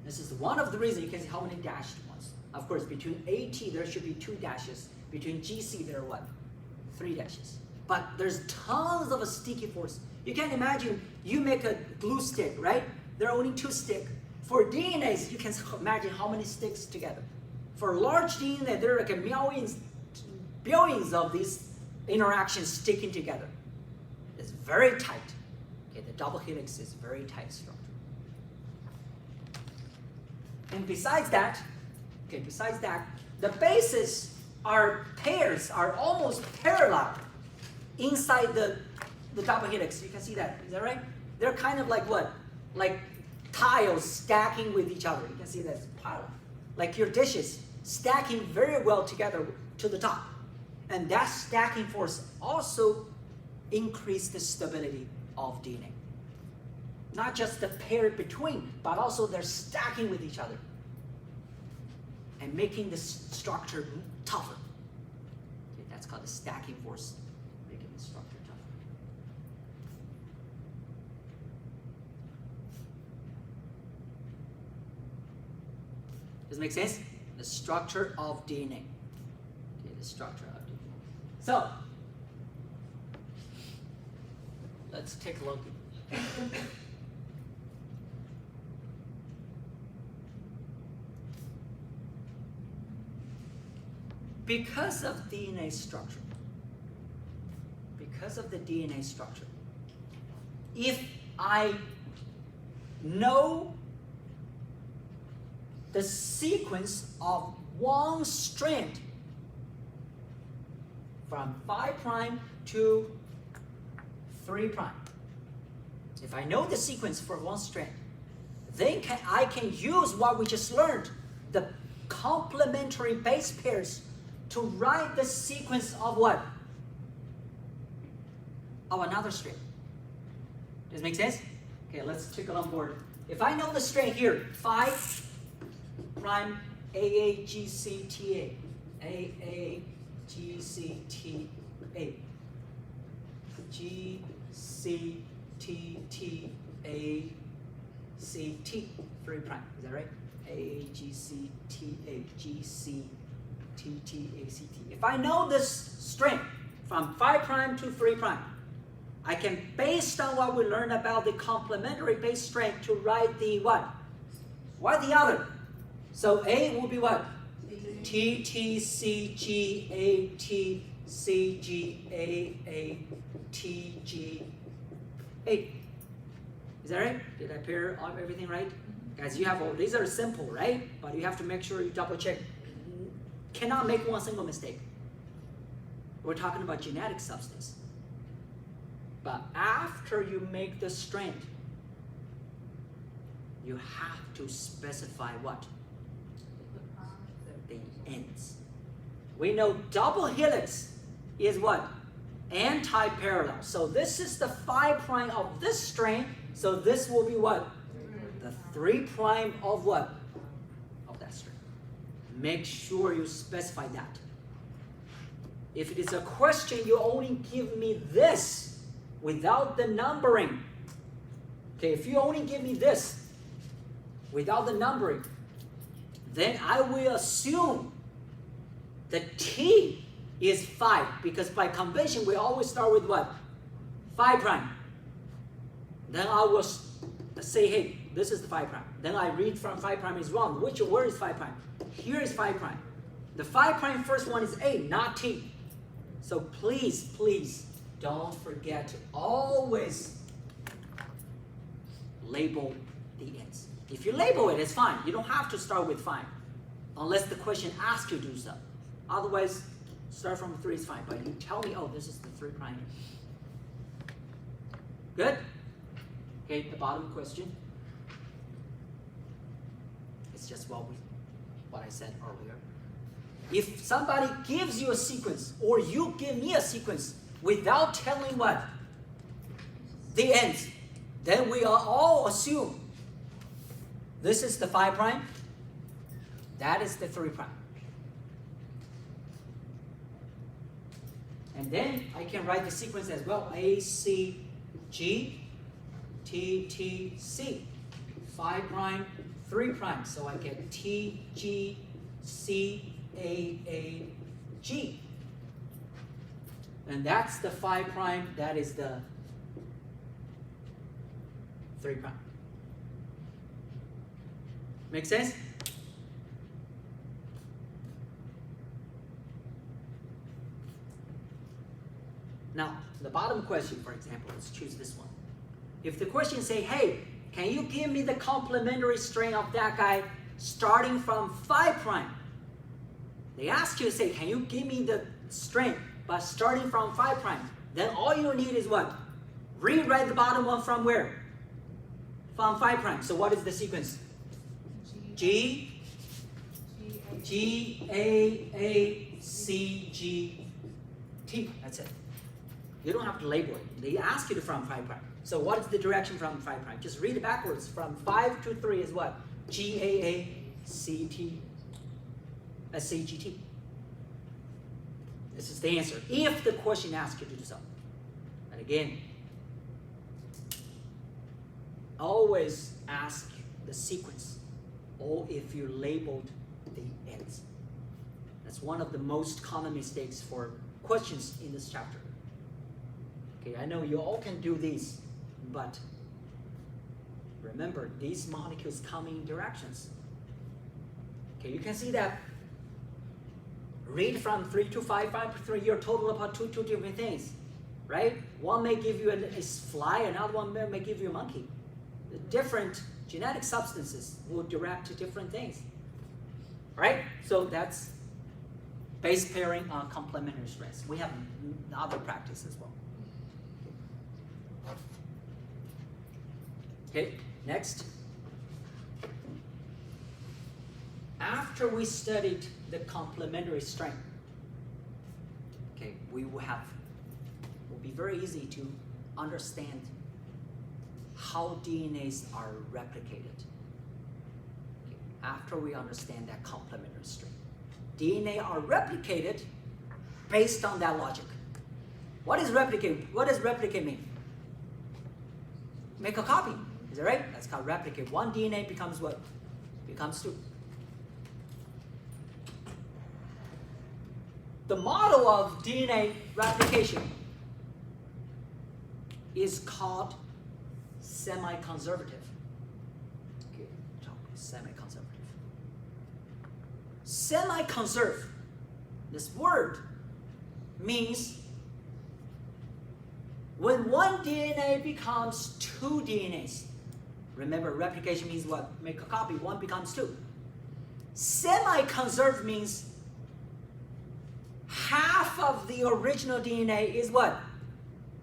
Speaker 1: This is one of the reasons you can see how many dashed ones. Of course, between AT there should be 2 dashes. Between GC there are what? 3 dashes. But there's tons of a sticky force. You can imagine you make a glue stick, right? There are only 2 sticks. For DNAs, you can imagine how many sticks together. For large DNA, there are like millions, billions of these interactions sticking together. It's very tight. Okay, the double helix is very tight structure. And besides that, the bases are pairs, are almost parallel inside the double helix. You can see that. Is that right? They're kind of like what? Like tiles stacking with each other. You can see that's parallel. Like your dishes stacking very well together to the top. And that stacking force also increases the stability of DNA. Not just the pair between, but also they're stacking with each other and making the structure tougher. Okay, that's called the stacking force, making the structure tougher. Does it make sense? The structure of DNA. Okay, the structure of DNA. So, Let's take a look. Because of DNA structure, if I know the sequence of one strand from 5 prime to 3 prime, if I know the sequence for one strand, then I can use what we just learned, the complementary base pairs, to write the sequence of what? Of another strand. Does it make sense? Okay, let's check it on board. If I know the strand here, 5 prime AAGCTA, AAGCTA, GCTTACT, 3 prime. Is that right? AAGCTA, GCTTACT. If I know this string from 5 prime to 3 prime, I can, based on what we learned about the complementary base strength, to write the what? What the other? So A will be what? TTCGATCGAATGA. Is that right? Did I pair everything right? Guys, you have all, these are simple, right? But you have to make sure you double check. Cannot make one single mistake. We're talking about genetic substance. But after you make the strand, you have to specify what? The ends. We know double helix is what? Anti-parallel. So this is the 5 prime of this strand. So this will be what? The 3 prime of what? Of that strand. Make sure you specify that. If it is a question, you only give me this without the numbering. Okay, if you only give me this without the numbering, then I will assume the T is 5, because by convention we always start with what? 5 prime. Then I will say, hey, this is the 5 prime. Then I read from 5 prime is wrong. Where is 5 prime? Here is 5 prime. The 5 prime first one is A, not T. So please, please don't forget to always label the ends. If you label it, it's fine. You don't have to start with 5 unless the question asks you to do so. Otherwise, start from 3 is fine. But you tell me, oh, this is the 3 prime. Good? Okay, the bottom question. It's just what I said earlier. If somebody gives you a sequence, or you give me a sequence without telling what? The ends, then we are all assume this is the 5 prime, that is the 3 prime. And then I can write the sequence as well. A, C, G, T, T, C. 5 prime, 3 prime. So I get T, G, C, A, G. And that's the 5 prime, that is the 3 prime. Make sense? Now, the bottom question, for example, let's choose this one. If the question say, hey, can you give me the complementary string of that guy starting from 5 prime? They ask you to say, can you give me the string but starting from 5 prime? Then all you need is what? Rewrite the bottom one from where? From 5 prime. So what is the sequence? G, G, A, C, G, T. That's it. You don't have to label it. They ask you to from 5 prime. So what is the direction from 5 prime? Just read it backwards. From 5 to 3 is what? G, A, C, T, C, G, T. This is the answer, if the question asks you to do so. And again, always ask the sequence, or if you labeled the ends. That's one of the most common mistakes for questions in this chapter. Okay, I know you all can do these, but remember, these molecules come in directions. Okay, you can see that read from 3 to 5, 5 to 3, you're total about two different things, right? One may give you a fly, another one may give you a monkey. The different genetic substances will direct to different things, right? So that's base pairing on complementary strengths. We have other practice as well. Okay, next. After we studied the complementary strength, okay, will be very easy to understand how DNAs are replicated. Okay, after we understand that complementary strength, DNA are replicated based on that logic. What is replicate? What does replicate mean? Make a copy. Is that right? That's called replicate. One DNA becomes what? Becomes 2. The model of DNA replication is called semi-conservative. Okay, semi-conservative. Semi-conserve, this word means when one DNA becomes 2 DNAs. Remember, replication means what? Make a copy, 1 becomes 2. Semi-conserve means half of the original DNA is what?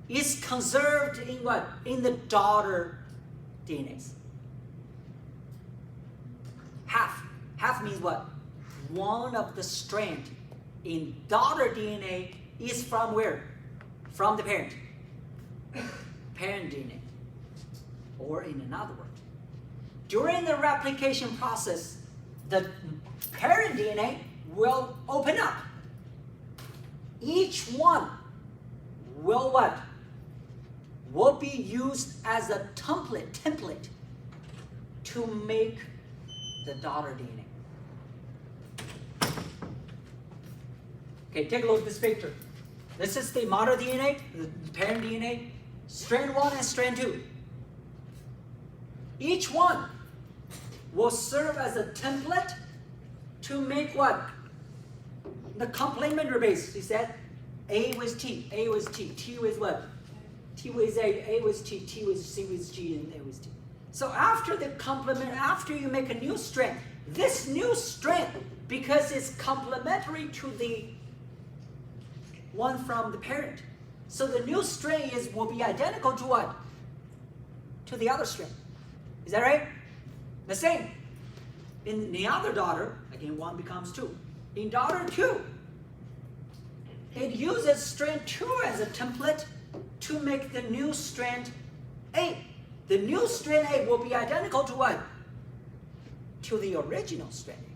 Speaker 1: Is conserved in what? In the daughter DNAs. Half. Half means what? One of the strand in daughter DNA is from where? From the parent. Parent DNA. Or in another word, during the replication process, the parent DNA will open up. Each one will what? Will be used as a template to make the daughter DNA. Okay, take a look at this picture. This is the mother DNA, the parent DNA, strand 1 and strand 2. Each one will serve as a template to make what? The complementary base. He said A with T, A with T, T with what? T with A with T, T with C with G, and A with T. So after the complement, after you make a new strand, this new strand, because it's complementary to the one from the parent, so the new strand will be identical to what? To the other strand. Is that right? The same. In the other daughter, again, 1 becomes 2. In daughter 2, it uses strand 2 as a template to make the new strand A. The new strand A will be identical to what? To the original strand A.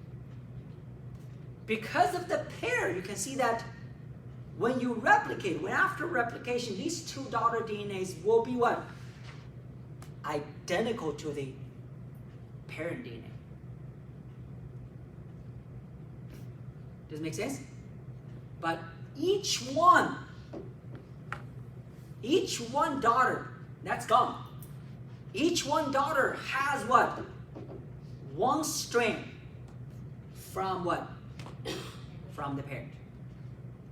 Speaker 1: Because of the pair, you can see that when you replicate, after replication, these 2 daughter DNAs will be what? Identical to the parent DNA. Does it make sense? But each one daughter, that's gone. Each one daughter has what? 1 strand from what? From the parent.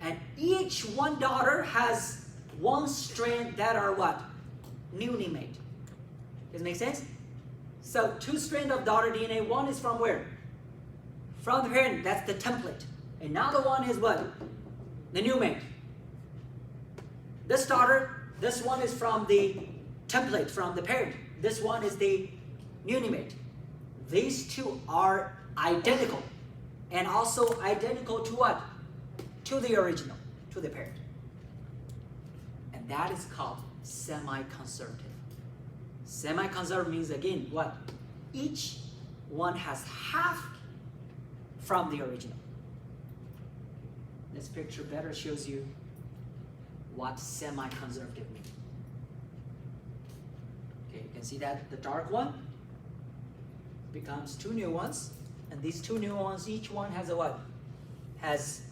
Speaker 1: And each one daughter has 1 strand that are what? Newly made. Does it make sense? So 2 strands of daughter DNA, 1 is from where? From the parent, that's the template. Another one is what? The new mate. This daughter, this one is from the template, from the parent. This one is the newly mate. These 2 are identical. And also identical to what? To the original, to the parent. And that is called semi-conservative. Semi-conservative means, again, what? Each one has half from the original. This picture better shows you what semi-conservative means. Okay, you can see that the dark one becomes 2 new ones, and these 2 new ones, each one has a what? Has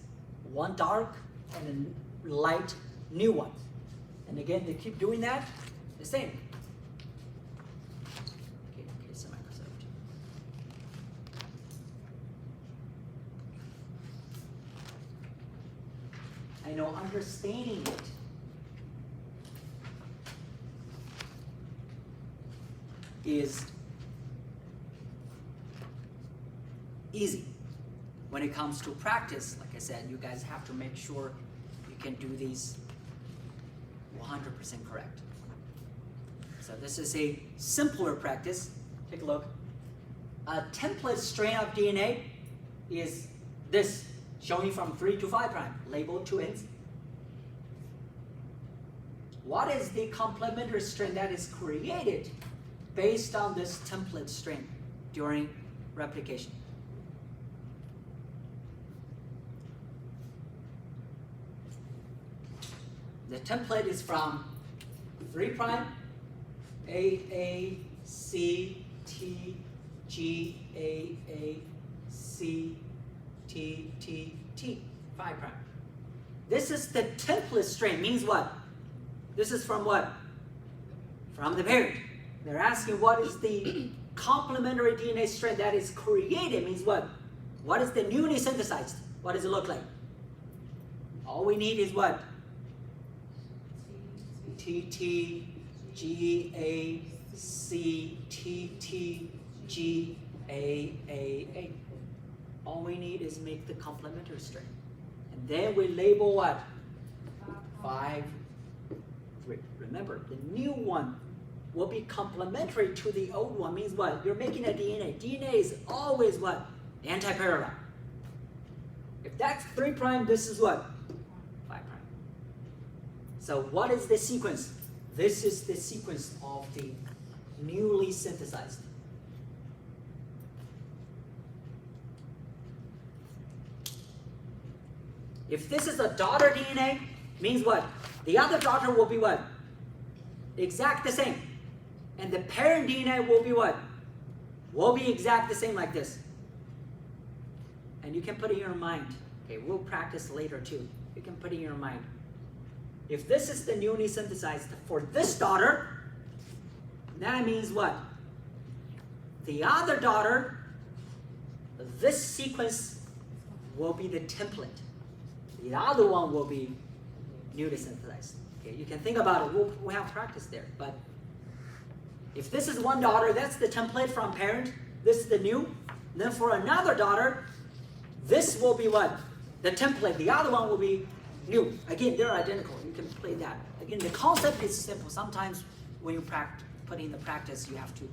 Speaker 1: 1 dark and a light new one. And again, they keep doing that, the same. Okay, semi-preserved. I know understanding it is easy. When it comes to practice, like I said, you guys have to make sure you can do these 100% correct. So this is a simpler practice. Take a look. A template strain of DNA is this, showing from 3 to 5 prime, labeled 2 ends. What is the complementary strain that is created based on this template strain during replication? The template is from 3 prime, A, C, T, G, A, C, T, T, T, 5 prime. This is the template strain, means what? This is from what? From the parent. They're asking what is the complementary DNA strain that is created, means what? What is the newly synthesized? What does it look like? All we need is what? T, T, G, A, C, T, T, G, A. All we need is make the complementary strain. And then we label what? 5, 3. Remember, the new one will be complementary to the old one, means what? You're making a DNA. DNA is always what? Anti-parallel. If that's 3 prime, this is what? 5 prime. So what is the sequence? This is the sequence of the newly synthesized. If this is a daughter DNA, means what? The other daughter will be what? Exact the same. And the parent DNA will be what? Will be exact the same like this. And you can put it in your mind. Okay, we'll practice later too. You can put it in your mind. If this is the newly synthesized for this daughter, that means what? The other daughter, this sequence will be the template. The other one will be newly synthesized. Okay, you can think about it. We'll have practice there. But if this is one daughter, that's the template from parent. This is the new. Then for another daughter, this will be what? The template. The other one will be new. Again, they're identical. You can play that. Again, the concept is simple. Sometimes when you put in the practice, you have to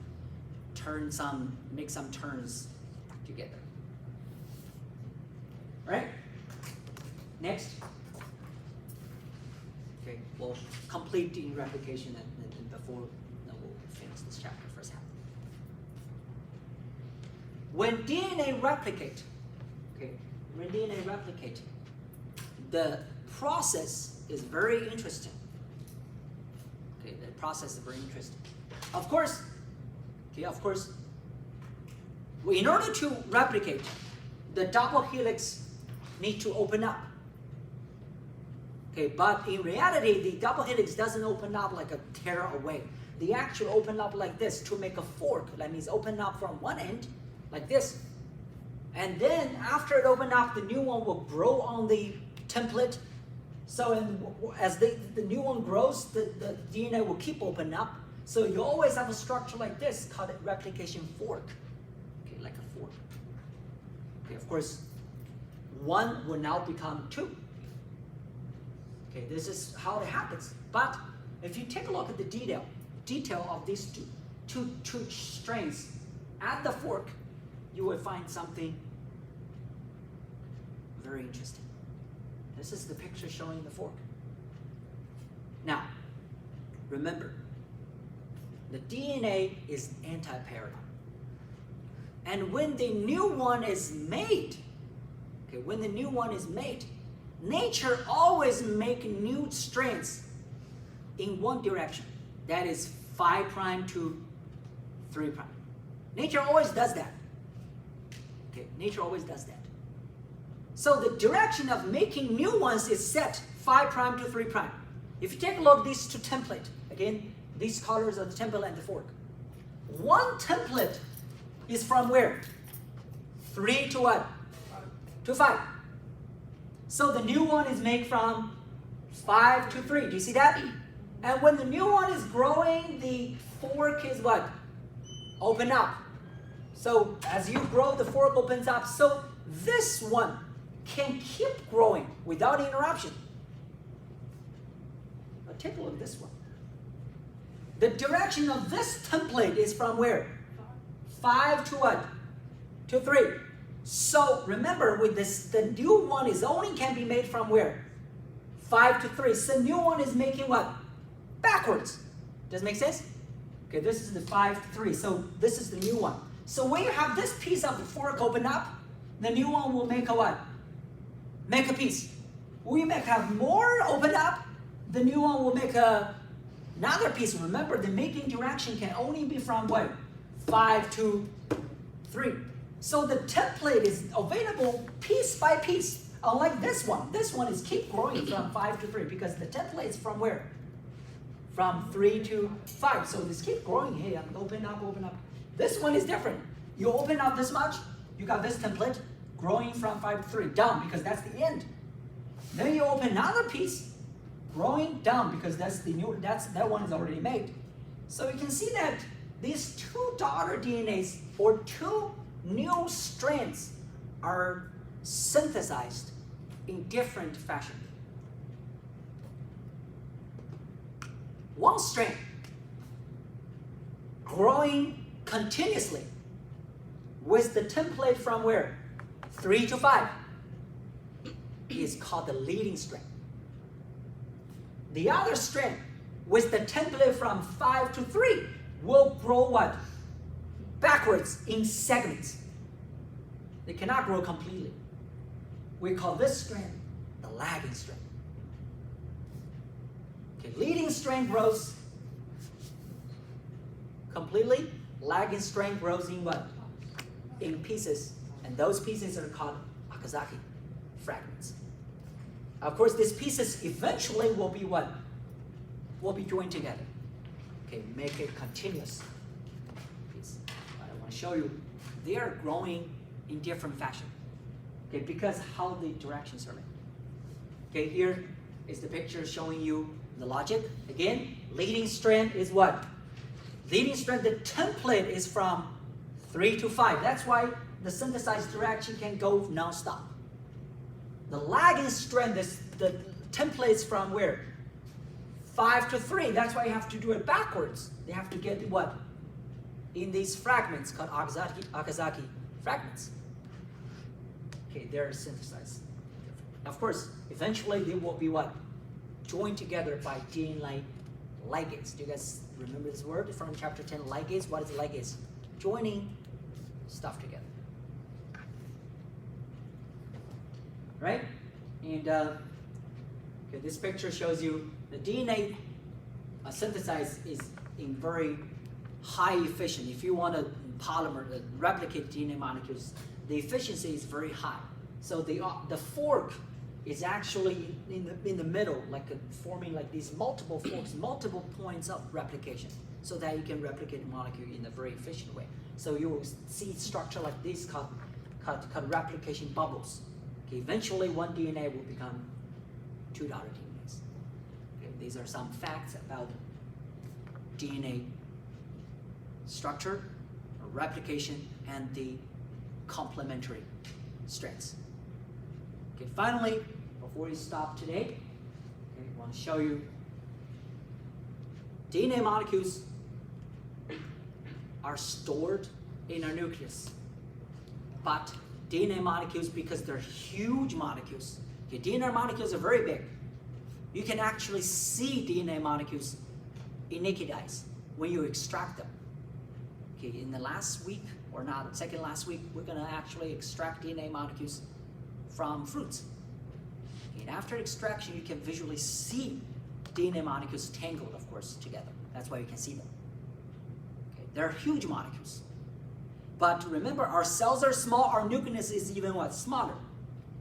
Speaker 1: make some turns together. Right? Next. Okay, we'll complete the replication and before we'll finish this chapter first half. When DNA replicate, the process is very interesting. Okay, the process is very interesting. Of course, in order to replicate, the double helix need to open up. Okay, but in reality, the double helix doesn't open up like a tear away. They actually open up like this to make a fork. That means open up from one end, like this. And then after it opened up, the new one will grow on the template. So as the new one grows, the DNA will keep opening up. So you always have a structure like this called a replication fork. Okay, like a fork. Okay, of course, 1 will now become 2. Okay, this is how it happens. But if you take a look at the detail of these two strains at the fork, you will find something very interesting. This is the picture showing the fork. Now, remember, the DNA is anti-parallel. And when the new one is made, nature always make new strains in one direction. That is 5 prime to 3 prime. Nature always does that. Okay, nature always does that. So the direction of making new ones is set 5 prime to 3 prime. If you take a look at these two templates, again, these colors are the template and the fork. One template is from where? 3 to what? To 5. So the new one is made from 5 to 3. Do you see that? And when the new one is growing, the fork is what? Open up. So as you grow, the fork opens up. So this one can keep growing without interruption. Now take a look at this one. The direction of this template is from where? 5 to what? To 3. So remember, with this, the new one is only can be made from where? 5 to 3. So the new one is making what? Backwards. Does it make sense? Okay, this is the 5 to 3. So this is the new one. So when you have this piece of the fork open up, the new one will make a what? Make a piece. We may have more open up, the new one will make another piece. Remember, the making direction can only be from what? 5 to 3. So the template is available piece by piece. Unlike this one. This one is keep growing from 5 to 3 because the template is from where? From 3 to 5. So this keep growing here. Open up, open up. This one is different. You open up this much, you got this template growing from 5 to 3. Down because that's the end. Then you open another piece, growing down because that's the new, that one is already made. So you can see that these two daughter DNAs or two new strands are synthesized in different fashion. One strand growing continuously with the template from where? 3 to 5 is called the leading strand. The other strand with the template from 5 to 3 will grow what? Backwards in segments. They cannot grow completely. We call this strand the lagging strand. Okay, leading strand grows completely. Lagging strand grows in what? In pieces. And those pieces are called Okazaki fragments. Of course, these pieces eventually will be what? Will be joined together. Okay, make it continuous piece. I want to show you. They are growing in different fashion. Okay, because how the directions are made. Okay, here is the picture showing you the logic. Again, leading strand is what? Leading strand, the template is from 3 to 5. That's why the synthesized direction can go non-stop. The lagging strand, the template is from where? 5 to 3. That's why you have to do it backwards. They have to get what? In these fragments called Okazaki fragments. Okay, they're synthesized. Of course, eventually they will be what? Joined together by DNA ligase. Do you guys remember this word from chapter 10? Ligase. What is ligase? Joining stuff together. Right? And okay, this picture shows you the DNA synthesize is in very high efficient. If you want a polymer that replicate DNA molecules, the efficiency is very high. So the fork is actually in the middle, like forming like these multiple forks, multiple points of replication, so that you can replicate the molecule in a very efficient way. So you will see structure like this called replication bubbles. Okay, eventually one DNA will become 2 daughter DNAs. Okay, these are some facts about DNA structure, replication, and the complementary strands. Okay, finally, before we stop today, okay, I want to show you DNA molecules are stored in our nucleus. But DNA molecules, because they're huge molecules, okay, DNA molecules are very big. You can actually see DNA molecules in naked eyes when you extract them. Okay, in the last week, or not, second last week, we're gonna actually extract DNA molecules from fruits. Okay, and after extraction, you can visually see DNA molecules tangled, of course, together. That's why you can see them. Okay, they're huge molecules. But remember, our cells are small, our nucleus is even what? Smaller.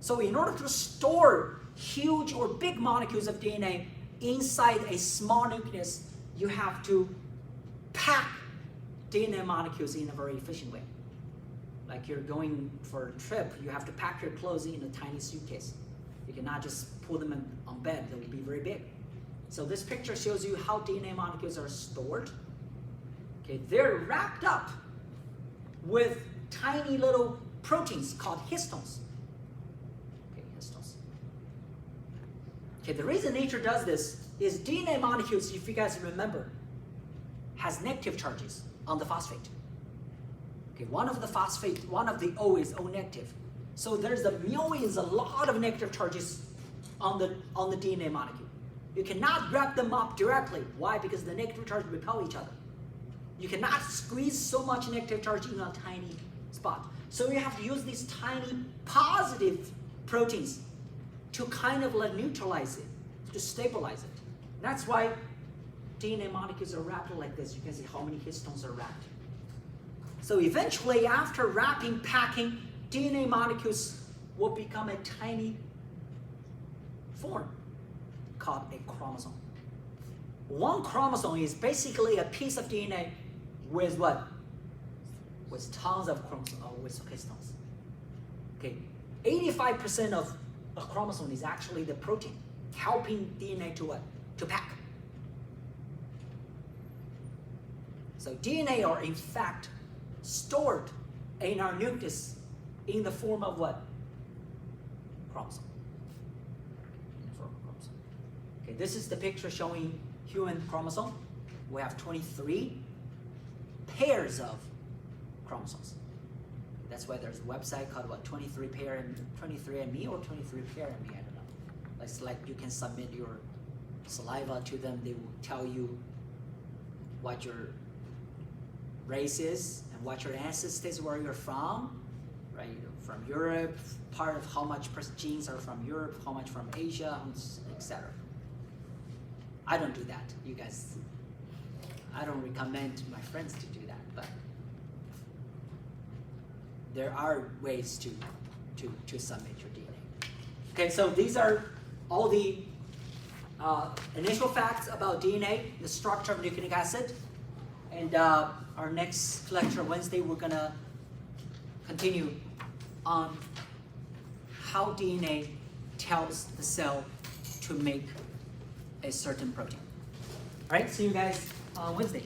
Speaker 1: So in order to store huge or big molecules of DNA, inside a small nucleus, you have to pack DNA molecules in a very efficient way. Like you're going for a trip, you have to pack your clothes in a tiny suitcase. You cannot just pull them on bed, they will be very big. So this picture shows you how DNA molecules are stored. Okay, they're wrapped up with tiny little proteins called histones. Okay, histones. Okay, the reason nature does this is DNA molecules, if you guys remember, has negative charges on the phosphate. Okay, one of the O is O negative. So there's a lot of negative charges on the DNA molecule. You cannot wrap them up directly. Why? Because the negative charges repel each other. You cannot squeeze so much negative charge in a tiny spot. So you have to use these tiny positive proteins to kind of like neutralize it, to stabilize it. That's why DNA molecules are wrapped like this. You can see how many histones are wrapped. So eventually, after wrapping, packing, DNA molecules will become a tiny form called a chromosome. One chromosome is basically a piece of DNA with what? With tons of with histones. Okay, 85% of a chromosome is actually the protein helping DNA to what? To pack. So DNA are in fact stored in our nucleus in the form of what? Chromosome. In the form of chromosome. Okay, this is the picture showing human chromosome. We have 23 pairs of chromosomes. That's why there's a website called what? 23andMe or 23pairMe, I don't know. It's like you can submit your saliva to them. They will tell you what your race is and what your ancestors, where you're from, right? From Europe, part of how much genes are from Europe, how much from Asia, etc. I don't do that. You guys, I don't recommend my friends to do that, but there are ways to submit your DNA. Okay, so these are all the initial facts about DNA, the structure of nucleic acid. And our next lecture, Wednesday, we're gonna continue on how DNA tells the cell to make a certain protein. All right, see you guys on Wednesday.